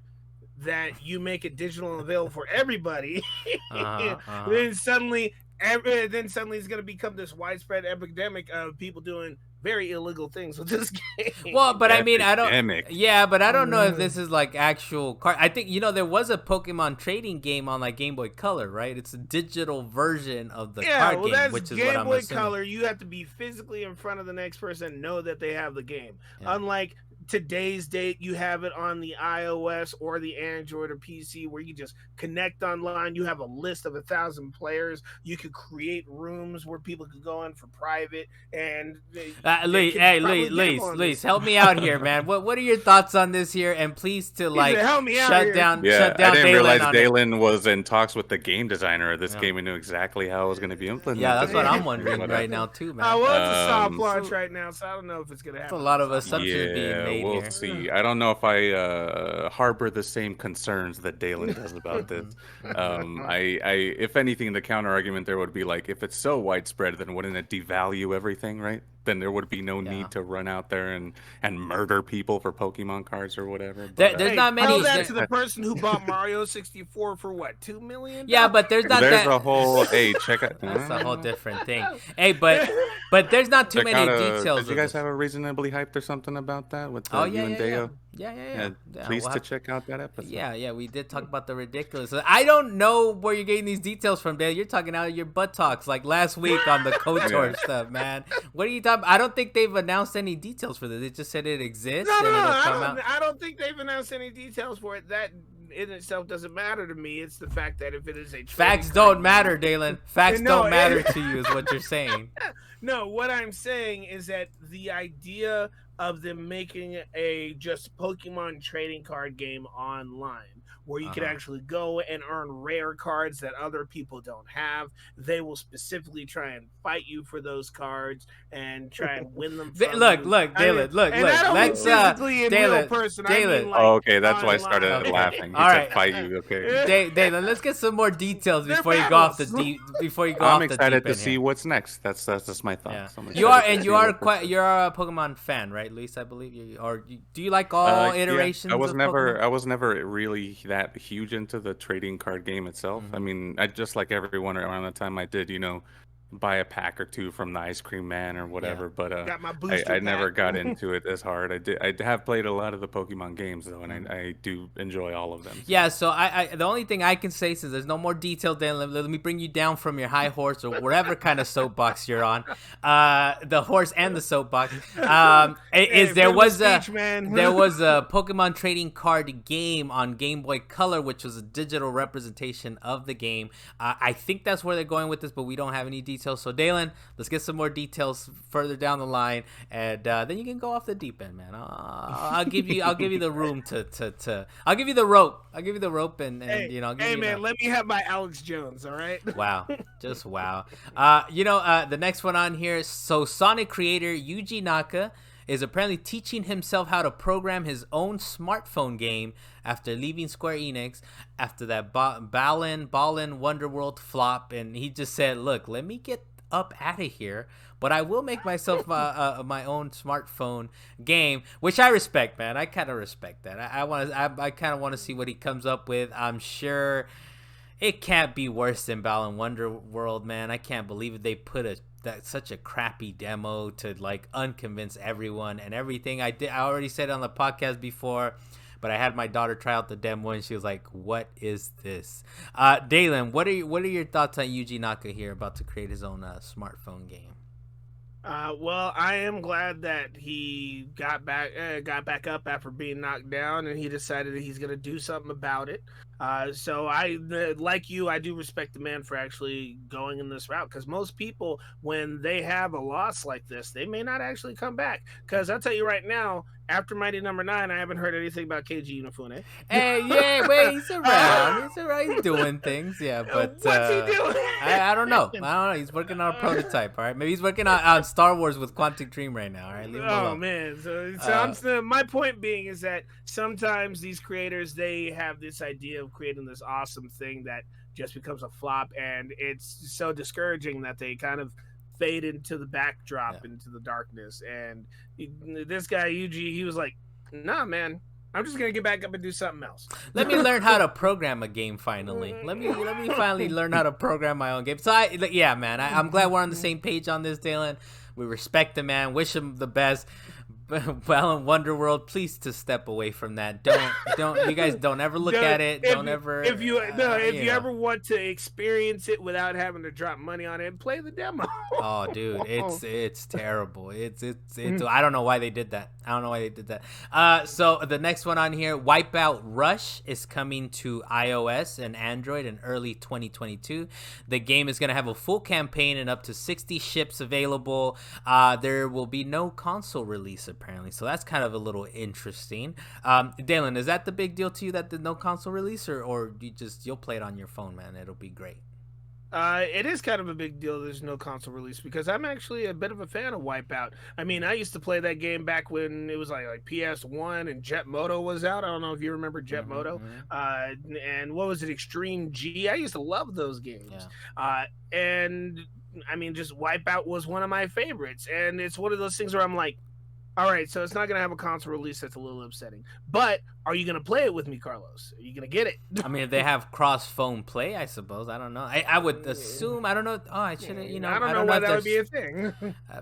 that you make it digital and available for everybody, then suddenly it's going to become this widespread epidemic of people doing very illegal things with this game. Well, but I mean, I don't know if this is like actual card. I think, there was a Pokemon trading game on like Game Boy Color, right? It's a digital version of the card game, which is what I'm assuming. Game Boy Color, you have to be physically in front of the next person and know that they have the game. Unlike today's date, you have it on the iOS or the Android or PC where you just connect online. You have a list of 1,000 players. You could create rooms where people could go in for private. And Luis, help me out here, man. What are your thoughts on this here? And please to shut down. I didn't realize Dalan was in talks with the game designer of this game and knew exactly how it was going to be implemented. Yeah, that's what I'm wondering right now too, man. Well, it's a soft launch right now, so I don't know if it's going to happen. A lot of assumptions being made. We'll see. I don't know if I harbor the same concerns that Dalan does about this. If anything, the counter argument there would be like, if it's so widespread, then wouldn't it devalue everything, right? Then there would be no need to run out there and murder people for Pokemon cards or whatever. But, there's not many. Tell that to the person who bought Mario 64 for what, $2 million? Yeah, but there's not. There's a whole. Hey, check it. That's a whole different thing. Hey, but there's not too many details. Did you guys have a reasonably hyped or something about that with you and Deo? Yeah. Please to check out that episode. Yeah, we did talk about the ridiculous. I don't know where you're getting these details from, Dale. You're talking out of your butt talks like last week on the KOTOR stuff, man. What are you talking? I don't think they've announced any details for this. They just said it exists. I don't think they've announced any details for it. That in itself doesn't matter to me. It's the fact that if it is a facts don't matter, Dalan. Facts don't matter to you, is what you're saying. No, what I'm saying is that the idea of them making a just Pokemon trading card game online where you can actually go and earn rare cards that other people don't have. They will specifically try and fight you for those cards and try and win them from Look, Dalan, look. Let's Dalan. Okay, that's why I started laughing. He said fight you. Okay. Dalan, let's get some more details before you go off the deep. I'm excited to see what's next. That's just my thoughts. Yeah. You're a Pokemon fan, right, Luis? I believe do you like all iterations? I was never really that huge into the trading card game itself. I mean, I just like everyone around the time I did, buy a pack or two from the Ice Cream Man or whatever, but I never got into it as hard. I have played a lot of the Pokemon games though, and I do enjoy all of them. Yeah, so I the only thing I can say, since there's no more detail, Dan, let me bring you down from your high horse or whatever kind of soapbox you're on, the horse and the soapbox. There was a Pokemon trading card game on Game Boy Color, which was a digital representation of the game. I think that's where they're going with this, but we don't have any details. So Dalan, let's get some more details further down the line, and then you can go off the deep end, man. I'll give you the room to I'll give you the rope. I'll give you the rope, and I'll give you let me have my Alex Jones, all right? Wow, just wow. The next one on here. So Sonic creator Yuji Naka is apparently teaching himself how to program his own smartphone game after leaving Square Enix after that Balan Wonderworld flop. And he just said, look, let me get up out of here, but I will make myself my own smartphone game, which I respect, man. I kind of respect that. I kind of want to see what he comes up with. I'm sure it can't be worse than Balan Wonderworld, man. I can't believe it. They put such a crappy demo to like unconvince everyone and everything. I already said it on the podcast before, but I had my daughter try out the demo and she was like, "What is this?" Dalan, what are your thoughts on Yuji Naka here about to create his own smartphone game? Well, I am glad that he got back up after being knocked down, and he decided that he's going to do something about it. So like you, I do respect the man for actually going in this route, because most people, when they have a loss like this, they may not actually come back. Because I'll tell you right now, after Mighty Number 9, I haven't heard anything about Keiji Inafune. Hey, yeah, wait, he's around. He's around. He's doing things, yeah. But what's he doing? I don't know. He's working on a prototype. All right, maybe he's working on Star Wars with Quantic Dream right now. All right, leave him alone. Oh man, my point being is that sometimes these creators, they have this idea of creating this awesome thing that just becomes a flop, and it's so discouraging that they kind of fade into the backdrop, into the darkness. And this guy Yuji, he was like, "Nah, man, I'm just gonna get back up and do something else. Let me learn how to program a game finally. Let me finally learn how to program my own game." So I'm glad we're on the same page on this, Dalan. We respect the man. Wish him the best. Well, in Wonderworld, please to step away from that. Don't you guys don't ever look at it. If you ever want to experience it without having to drop money on it, play the demo. Oh, dude, it's terrible. It's I don't know why they did that. So the next one on here, WipeOut Rush, is coming to iOS and Android in early 2022. The game is going to have a full campaign and up to 60 ships available. There will be no console release apparently, so that's kind of a little interesting. Dalan, is that the big deal to you, that there's no console release, or you'll play it on your phone, man? It'll be great. It is kind of a big deal there's no console release, because I'm actually a bit of a fan of WipeOut. I mean, I used to play that game back when it was like PS1 and Jet Moto was out. I don't know if you remember Jet Moto. And what was it, Extreme G? I used to love those games. And I mean, just WipeOut was one of my favorites. And it's one of those things where I'm like, all right, so it's not going to have a console release. That's a little upsetting. But are you going to play it with me, Carlos? Are you going to get it? I mean, if they have cross-phone play, I suppose. I don't know. I would assume. I don't know. Oh, I should have, I don't know why that would be a thing.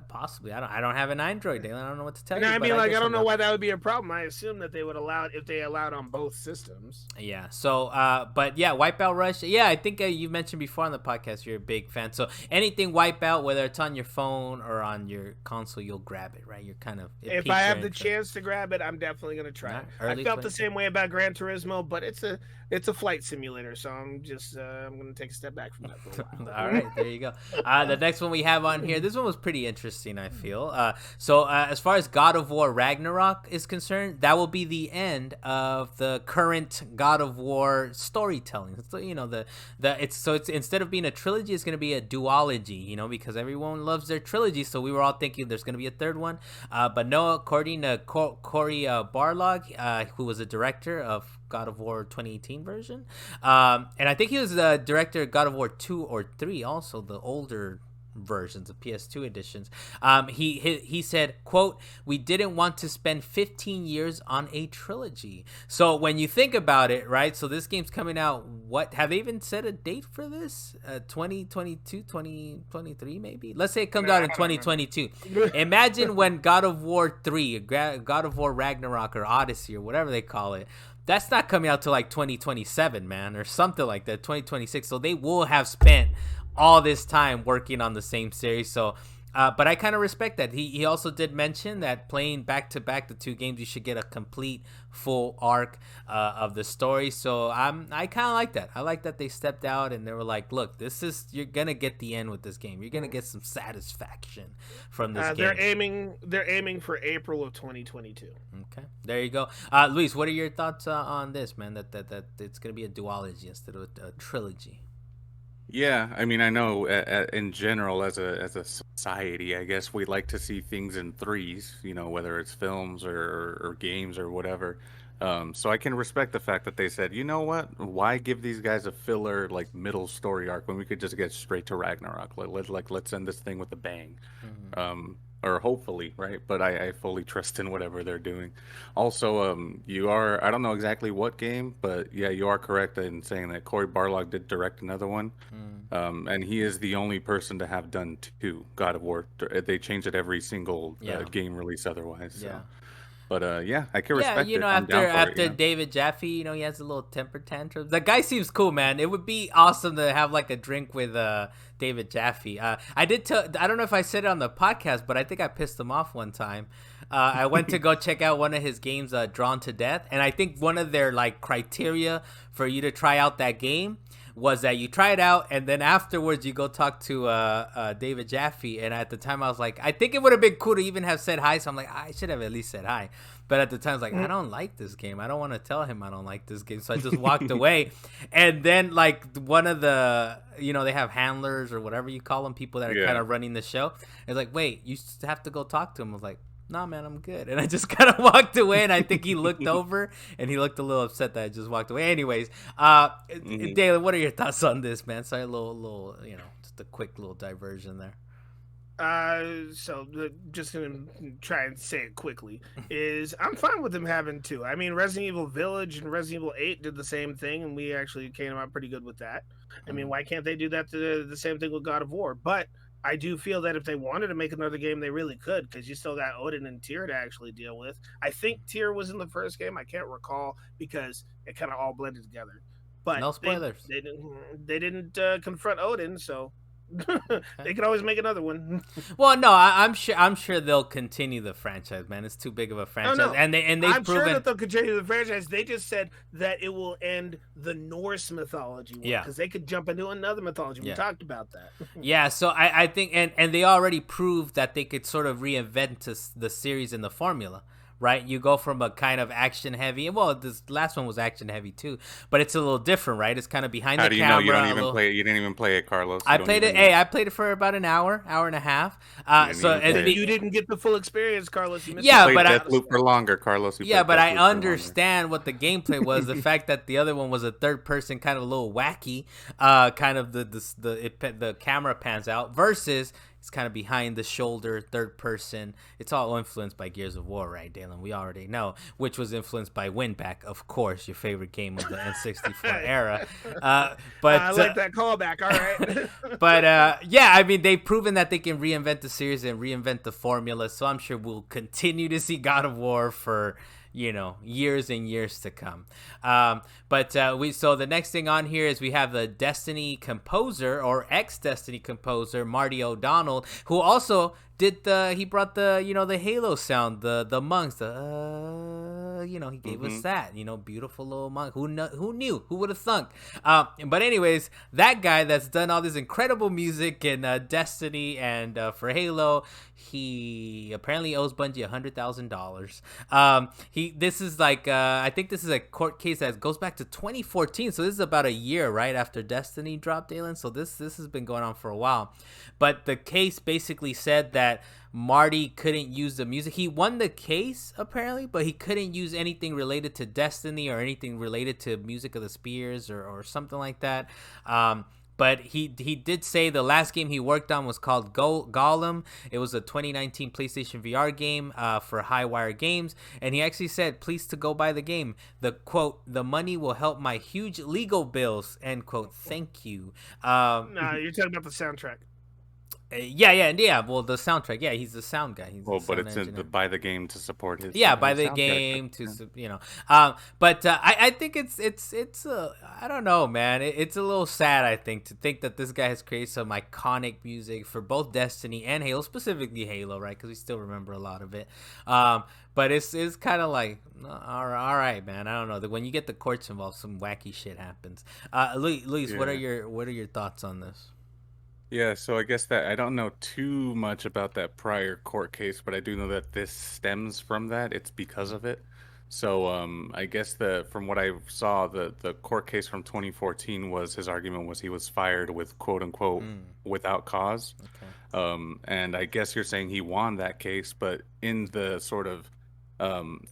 Possibly. I don't have an Android, Dalan. I don't know what to tell you. I mean, I don't know why that would be a problem. I assume that they would allow it if they allowed on both systems. Yeah. So, but yeah, WipeOut Rush. Yeah, I think you mentioned before on the podcast you're a big fan. So anything WipeOut, whether it's on your phone or on your console, you'll grab it, right? You're kind of... If I have the chance to grab it, I'm definitely going to try it. I felt the same way about Gran Turismo, but it's a flight simulator, so I'm going to take a step back from that for a while. All right, there you go. The next one we have on here, this one was pretty interesting, I feel. So as far as God of War Ragnarok is concerned, that will be the end of the current God of War storytelling. So, it's instead of being a trilogy, it's going to be a duology, because everyone loves their trilogy. So we were all thinking there's going to be a third one, but no, according to Cory Barlog, who was a director of God of War 2018 version, and I think he was the director of God of War 2 or 3, also the older versions, the PS2 editions. He said, quote, "We didn't want to spend 15 years on a trilogy." So when you think about it, right, so this game's coming out, what have they even set a date for this? 2022, 2023 maybe? Let's say it comes out in 2022. Imagine when God of War 3, God of War Ragnarok or Odyssey or whatever they call it, that's not coming out till like 2027, man, or something like that, 2026. So they will have spent all this time working on the same series. So but I kind of respect that. He also did mention that playing back to back the two games, you should get a complete full arc of the story. So I kind of like that. I like that they stepped out and they were like, look, you're gonna get the end with this game. You're gonna get some satisfaction from this game. They're aiming for April of 2022. Okay, there you go. Luis, what are your thoughts on this, man? That it's gonna be a duology instead of a trilogy. Yeah, I mean, I know in general, as a society, I guess we like to see things in threes, you know, whether it's films or games or whatever. So I can respect the fact that they said, you know what, why give these guys a filler like middle story arc when we could just get straight to Ragnarok? Let's end this thing with a bang. Mm-hmm. Or hopefully, right? But I fully trust in whatever they're doing. Also, you are, I don't know exactly what game, but yeah, you are correct in saying that Cory Barlog did direct another one. And he is the only person to have done two God of War. They change it every single game release otherwise. So. Yeah. But yeah, I can respect you know, it. I'm down for after it, David Jaffe, you know, he has a little temper tantrum. The guy seems cool, man. It would be awesome to have like a drink with David Jaffe. I don't know if I said it on the podcast, but I think I pissed him off one time. I went to go check out one of his games, Drawn to Death, and I think one of their like criteria for you to try out that game was that you try it out and then afterwards you go talk to David Jaffe. And at the time I was like, I think it would have been cool to even have said hi. So I'm like, I should have at least said hi. But at the time I was like, I don't like this game. I don't want to tell him I don't like this game. So I just walked away. And then like one of the, you know, they have handlers or whatever you call them, people that are kind of running the show. It's like, wait, you have to go talk to him. I was like, nah, man, I'm good. And I just kind of walked away, and I think he looked over, and he looked a little upset that I just walked away. Anyways, Dalan, what are your thoughts on this, man? Sorry, a little, you know, just a quick little diversion there. So just gonna try and say it quickly. Is I'm fine with them having two. I mean, Resident Evil Village and Resident Evil 8 did the same thing, and we actually came out pretty good with that. I mean, why can't they do that the same thing with God of War? But I do feel that if they wanted to make another game, they really could, because you still got Odin and Tyr to actually deal with. I think Tyr was in the first game. I can't recall because it kind of all blended together. But no spoilers. They didn't confront Odin, so they could always make another one. Well, no, I'm sure they'll continue the franchise, man. It's too big of a franchise, and they've I'm proven sure that they'll continue the franchise. They just said that it will end the Norse mythology one, because they could jump into another mythology. We talked about that. Yeah, so I think, and they already proved that they could sort of reinvent the series and the formula. Right, you go from a kind of action heavy. Well, this last one was action heavy too, but it's a little different, right? It's kind of behind the camera. How do you know you don't even play? You didn't even play it, Carlos. I played it. Hey, I played it for about an hour and a half. You didn't get the full experience, Carlos. You missed but Deathloop for longer, Carlos. But I understand what the gameplay was. The fact that the other one was a third person, kind of a little wacky. Kind of the camera pans out versus. It's kind of behind the shoulder, third person. It's all influenced by Gears of War, right, Dalan? We already know, which was influenced by Winback, of course, your favorite game of the N64 era. But I like that callback. All right. But I mean, they've proven that they can reinvent the series and reinvent the formula. So I'm sure we'll continue to see God of War for years and years to come. So the next thing on here is we have the Destiny composer or ex-Destiny composer Marty O'Donnell, who also he brought the Halo sound, the monks, he gave us that, beautiful little monk. Who knew? Who would have thunk? But anyways, that guy that's done all this incredible music in Destiny and for Halo, he apparently owes Bungie $100,000. This is like I think this is a court case that goes back to 2014, so this is about a year right after Destiny dropped, Dalan. So this has been going on for a while, but the case basically said that Marty couldn't use the music. He won the case apparently, but he couldn't use anything related to Destiny or anything related to Music of the Spears or something like that. But he did say the last game he worked on was called Gollum. It was a 2019 PlayStation VR game for Highwire Games. And he actually said, please to go buy the game. The quote, the money will help my huge legal bills, end quote. Thank you. No, you're talking about the soundtrack. Yeah. Well, the soundtrack. Yeah, he's the sound guy. But it's buy the game to support his. Yeah, buy the game to But I think it's I don't know, man. It's a little sad, I think, to think that this guy has created some iconic music for both Destiny and Halo, specifically Halo, right? Because we still remember a lot of it. But it's kind of like, all right, man. I don't know. When you get the courts involved, some wacky shit happens. Luis, what are your thoughts on this? Yeah, so I guess that I don't know too much about that prior court case, but I do know that this stems from that. It's because of it. So I guess from what I saw, the court case from 2014 was his argument was he was fired with quote unquote without cause. Okay. And I guess you're saying he won that case, but in the sort of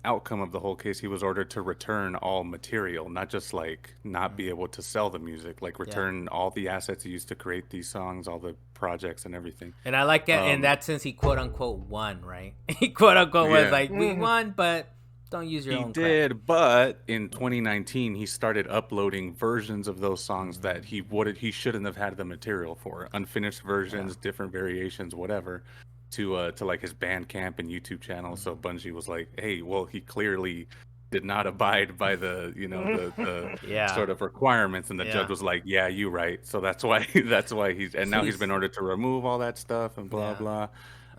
outcome of the whole case, he was ordered to return all material, not just like not be able to sell the music, like return all the assets he used to create these songs, all the projects and everything. And I like that in that sense, he quote unquote won, right? He quote unquote was like, we won, but don't use your own crap. He did, but in 2019 he started uploading versions of those songs that he shouldn't have had the material for, unfinished versions, different variations, whatever, to like his Bandcamp and YouTube channel. So Bungie was like, hey, well, he clearly did not abide by the the sort of requirements, and the judge was like, yeah, you're right. So that's why now he's been ordered to remove all that stuff and blah blah.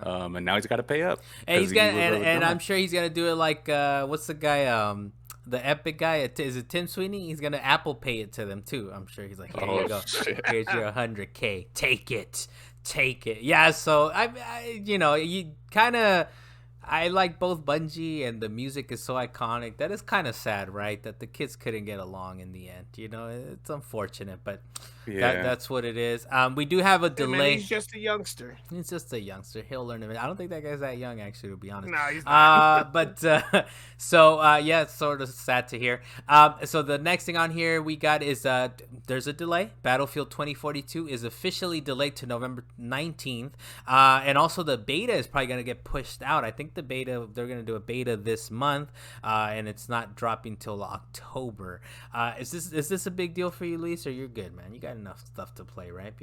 And now he's got to pay up. And he's gonna, and I'm sure he's gonna do it like what's the guy, the Epic guy? Is it Tim Sweeney? He's gonna Apple Pay it to them too. I'm sure he's like, here you go, here's your $100K, take it. Yeah. So I you kind of. I like both Bungie, and the music is so iconic. That is kind of sad, right? That the kids couldn't get along in the end. It's unfortunate, but that's what it is. We do have a delay. Man, he's just a youngster. He's just a youngster. He'll learn it. I don't think that guy's that young, actually, to be honest. No, he's not. It's sort of sad to hear. So the next thing on here we got is there's a delay. Battlefield 2042 is officially delayed to November 19th. And also the beta is probably going to get pushed out. I think they're going to do a beta this month, and it's not dropping till October. Is this a big deal for you, Luis, or you're good, man? You got enough stuff to play, right?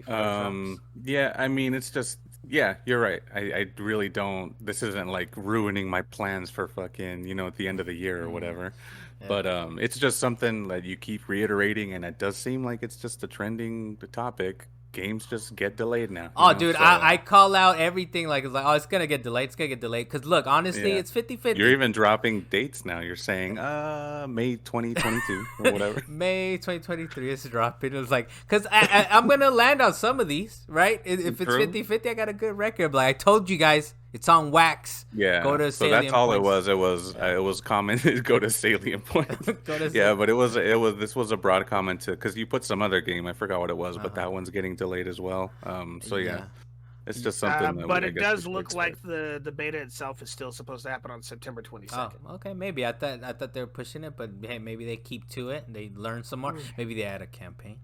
Yeah, I mean, it's just, you're right. I really don't, this isn't like ruining my plans for fucking, at the end of the year or whatever. But it's just something that you keep reiterating, and it does seem like it's just a trending topic. Games just get delayed now. Dude, so, I call out everything like it's gonna get delayed. It's gonna get delayed because look, honestly, it's 50-50. You're even dropping dates now. You're saying May 2022 or whatever. May 2023 is dropping. It was like because I'm gonna land on some of these, right? If it's 50-50, I got a good record. But I told you guys. It's on wax. Yeah. Go to so Salient that's all Points. It was commented. Go to Salient Points. But this was a broad comment to because you put some other game. I forgot what it was, but that one's getting delayed as well. It's just something. But it does look like the beta itself is still supposed to happen on September 22nd. Oh, okay. Maybe I thought they were pushing it, but hey, maybe they keep to it and they learn some more. Maybe they add a campaign.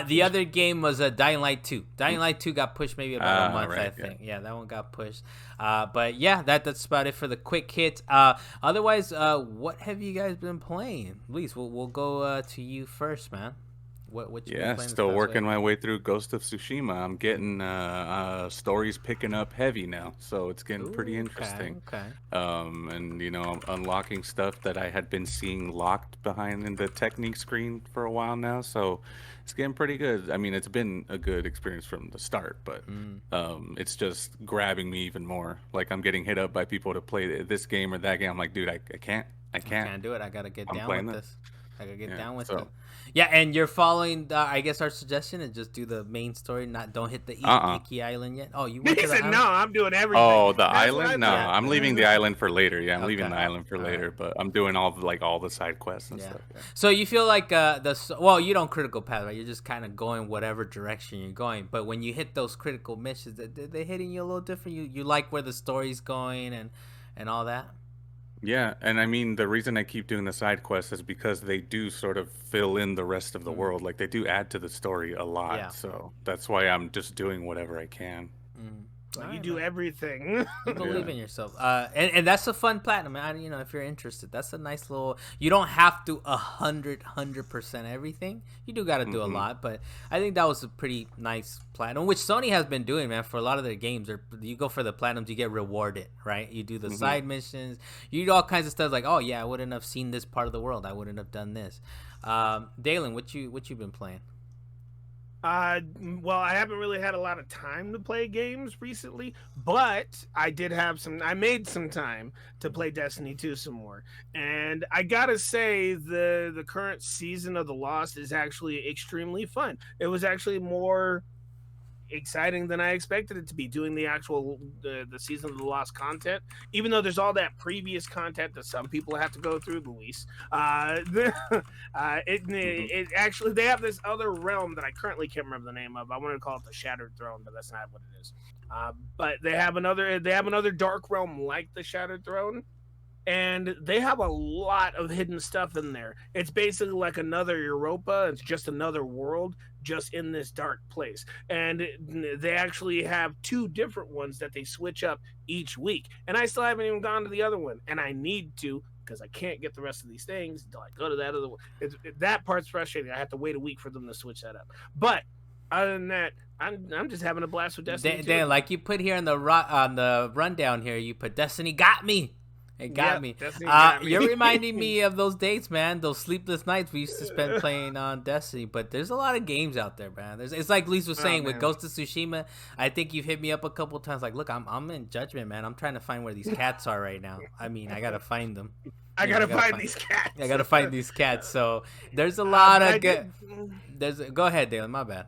The other game was Dying Light 2. Dying Light 2 got pushed maybe about a month, I think. Yeah, that one got pushed. But yeah, that's about it for the quick hits. Otherwise, what have you guys been playing? Luis, we'll go to you first, man. What you been playing? Still working my way through Ghost of Tsushima. I'm getting stories picking up heavy now, so it's getting pretty interesting. Okay. And I'm unlocking stuff that I had been seeing locked behind in the technique screen for a while now, so it's getting pretty good. I mean, it's been a good experience from the start, but it's just grabbing me even more. Like I'm getting hit up by people to play this game or that game. I'm like, dude, I can't do it. I gotta get down with this. I gotta get down with it. Yeah, and you're following, I guess, our suggestion and just do the main story. Don't hit the Iki Island yet. Oh, you went to the island? No, I'm doing everything. Oh, the island? No, I'm leaving the island for later. Yeah, I'm leaving the island for later, but I'm doing all the side quests and stuff. Yeah. So you feel like you don't critical path, right? You're just kind of going whatever direction you're going. But when you hit those critical missions, they're hitting you a little different. You like where the story's going and all that. Yeah, and I mean the reason I keep doing the side quests is because they do sort of fill in the rest of the world. Like they do add to the story a lot. Yeah. So that's why I'm just doing whatever I can. You do everything. You believe in yourself, and that's a fun platinum. If you're interested, that's a nice little. You don't have to 100% everything. You do got to do a lot, but I think that was a pretty nice platinum, which Sony has been doing, man. For a lot of their games, you go for the platinums, you get rewarded, right? You do the side missions, you do all kinds of stuff. Like, oh yeah, I wouldn't have seen this part of the world. I wouldn't have done this. Dalan, what you been playing? Well, I haven't really had a lot of time to play games recently, but I made some time to play Destiny 2 some more. And I gotta say, the current season of The Lost is actually extremely fun. It was actually more exciting than I expected it to be. Doing the actual the Season of the Lost content, even though there's all that previous content that some people have to go through, Luis. It actually, they have this other realm that I currently can't remember the name of. I wanted to call it the Shattered Throne, but that's not what it is. But they have another dark realm like the Shattered Throne, and they have a lot of hidden stuff in there. It's basically like another Europa. It's just another world, just in this dark place. And they actually have 2 different ones that they switch up each week. And I still haven't even gone to the other one, and I need to, because I can't get the rest of these things until I go to that other one. That part's frustrating. I have to wait a week for them to switch that up. But other than that, I'm just having a blast with Destiny. Dan, like you put here on the rundown here, you put Destiny got me. It got me. You're reminding me of those dates, man. Those sleepless nights we used to spend playing on Destiny. But there's a lot of games out there, man. It's like Lise was saying with Ghost of Tsushima. I think you've hit me up a couple of times. Like, look, I'm in Judgment, man. I'm trying to find where these cats are right now. I mean, I gotta find them. I gotta find these cats. I gotta find these cats. So there's a lot of good. Go ahead, Dalan. My bad.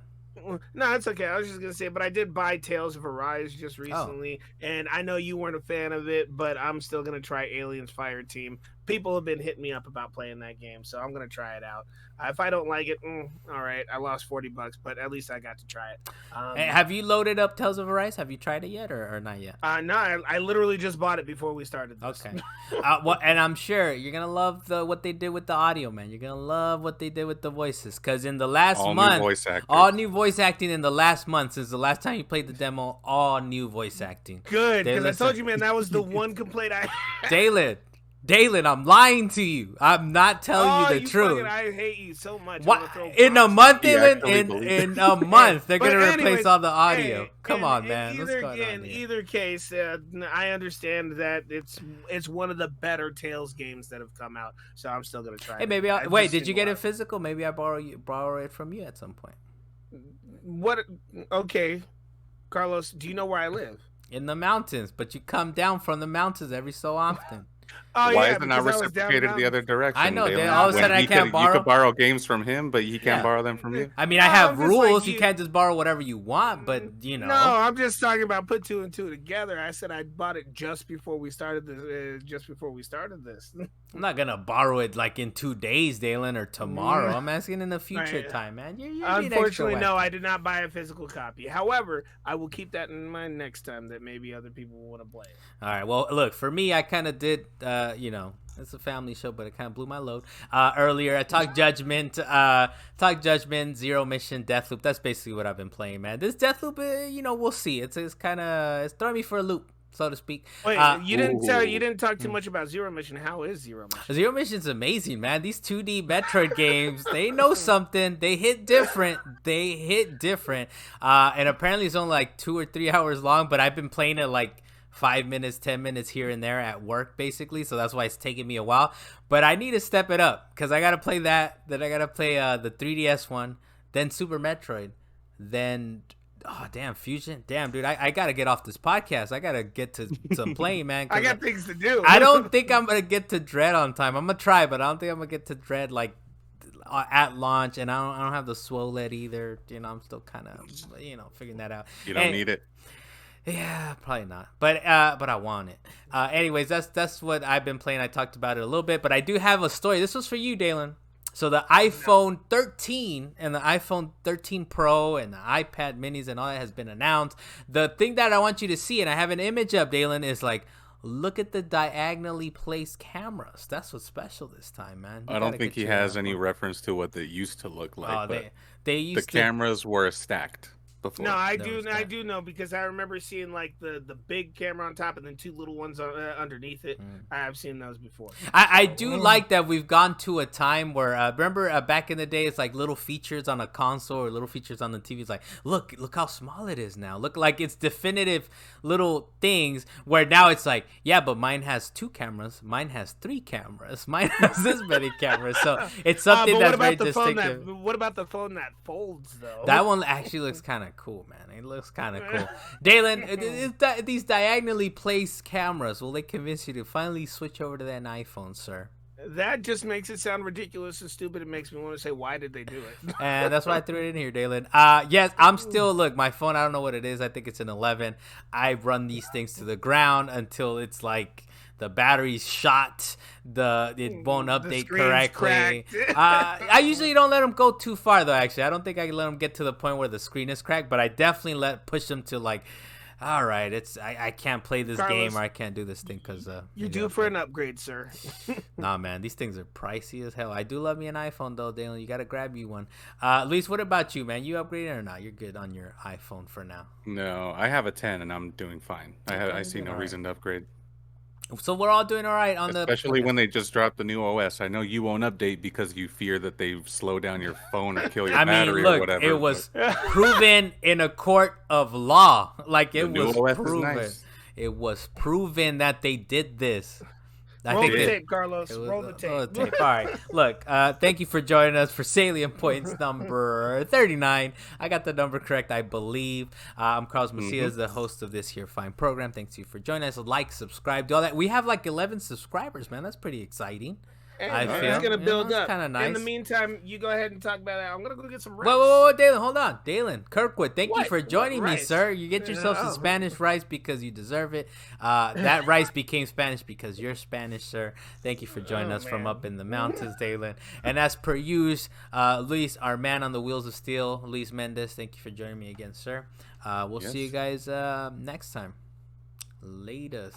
No, it's okay. I was just gonna say, but I did buy Tales of Arise just recently, and I know you weren't a fan of it, but I'm still gonna try Aliens Fireteam. People have been hitting me up about playing that game, so I'm gonna try it out. If I don't like it, all right, I lost $40, but at least I got to try it. Have you loaded up Tales of Arise? Have you tried it yet, or not yet? No, I literally just bought it before we started this. Okay. And I'm sure you're gonna love what they did with the audio, man. You're gonna love what they did with the voices, because in the last month, all new voice acting in the last month since the last time you played the demo, all new voice acting. Good, because I told you, man, that was the one complaint I had. Dalen, I'm lying to you. I'm not telling you the truth. I hate you so much. In a month, Dalen, in a month, they're gonna replace all the audio. Come on, man. In either case, I understand that it's one of the better Tales games that have come out, so I'm still gonna try. Hey, maybe wait. Did you get it physical? Maybe I borrow it from you at some point. What? Okay, Carlos, do you know where I live? In the mountains, but you come down from the mountains every so often. Why isn't it reciprocated the other direction? I know. All of a sudden, I can't borrow. You could borrow games from him, but he can't borrow them from you. I mean, I have rules. You can't just borrow whatever you want, but you know. No, I'm just talking about put 2 and 2 together. I said I bought it just before we started this. I'm not gonna borrow it like in 2 days, Dalan, or tomorrow. I'm asking in the future time, man. You're Unfortunately, no, I did not buy a physical copy. However, I will keep that in mind next time that maybe other people will want to play it. All right. Well, look, for me, I kind of did. It's a family show, but it kind of blew my load. Earlier, I talked Judgment, Zero Mission, Deathloop. That's basically what I've been playing, man. This Deathloop, we'll see. It's throwing me for a loop, so to speak. Wait, you didn't talk too much about Zero Mission. How is Zero Mission? Zero Mission's amazing, man. These 2D Metroid games, they know something. They hit different. And apparently it's only like 2 or 3 hours long, but I've been playing it like 5 minutes, 10 minutes here and there at work, basically. So that's why it's taking me a while. But I need to step it up, because I got to play that. Then I got to play the 3DS one, then Super Metroid, then... Oh, damn, Fusion. Damn, dude, I got to get off this podcast. I got to get to some playing, man. I got things to do. I don't think I'm going to get to Dread on time. I'm going to try, but I don't think I'm going to get to Dread, like, at launch. And I don't have the Swoled either. I'm still kind of, figuring that out. You don't need it. Yeah, probably not. But I want it. Anyways, that's what I've been playing. I talked about it a little bit, but I do have a story. This was for you, Dalan. So the iPhone 13 and the iPhone 13 Pro and the iPad minis and all that has been announced. The thing that I want you to see, and I have an image up, Dalan, is like, look at the diagonally placed cameras. That's what's special this time, man. I don't think he has any reference to what they used to look like. Oh, they used the cameras were stacked before. No, I do know, because I remember seeing like the big camera on top and then 2 little ones underneath it. I've seen those before. I do like that we've gone to a time where remember back in the day, it's like little features on a console or little features on the TV. It's like, look how small it is now. Look, like it's definitive little things, where now it's like, yeah, but mine has 2 cameras, mine has 3 cameras, mine has this many cameras. So it's something that's very distinctive. What about the phone that folds though? That one actually looks kind of cool, man. It looks kind of cool. Dalan, these diagonally placed cameras, will they convince you to finally switch over to that iPhone, sir? That just makes it sound ridiculous and stupid. It makes me want to say, why did they do it? And that's why I threw it in here, Dalan. Yes, I'm still, look, my phone, I don't know what it is. I think it's an 11. I run these things to the ground until it's like the battery's shot, it won't update correctly. I usually don't let them go too far, though, actually. I don't think I can let them get to the point where the screen is cracked, but I definitely push them to, like, all right, I can't play this game, or I can't do this thing because you're due for an upgrade, sir. Nah, man, these things are pricey as hell. I do love me an iPhone though, Dalan. You gotta grab you one. Luis, what about you, man? You upgraded or not? You're good on your iPhone for now. No, I have a 10 and I'm doing fine. I see no reason to upgrade. So we're all doing all right on especially when they just dropped the new OS. I know you won't update because you fear that they slow down your phone or kill your battery or whatever. It was proven in a court of law. Like it was proven. Nice. It was proven that they did this. Roll the tape, Carlos. Roll the tape. All right. Look, thank you for joining us for Salient Points number 39. I got the number correct, I believe. I'm Carlos Macias, the host of this here fine program. Thanks you for joining us. Like, subscribe, do all that. We have like 11 subscribers, man. That's pretty exciting. I feel it's gonna build up. Kind of nice. In the meantime, you go ahead and talk about it. I'm gonna go get some rice. Whoa, Dalan, hold on, Dalan Kirkwood. Thank you for joining me, sir. You get yourself some Spanish rice because you deserve it. That rice became Spanish because you're Spanish, sir. Thank you for joining us from up in the mountains, Dalan. And as per usual, Luis, our man on the wheels of steel, Luis Mendez. Thank you for joining me again, sir. We'll see you guys next time. Latest.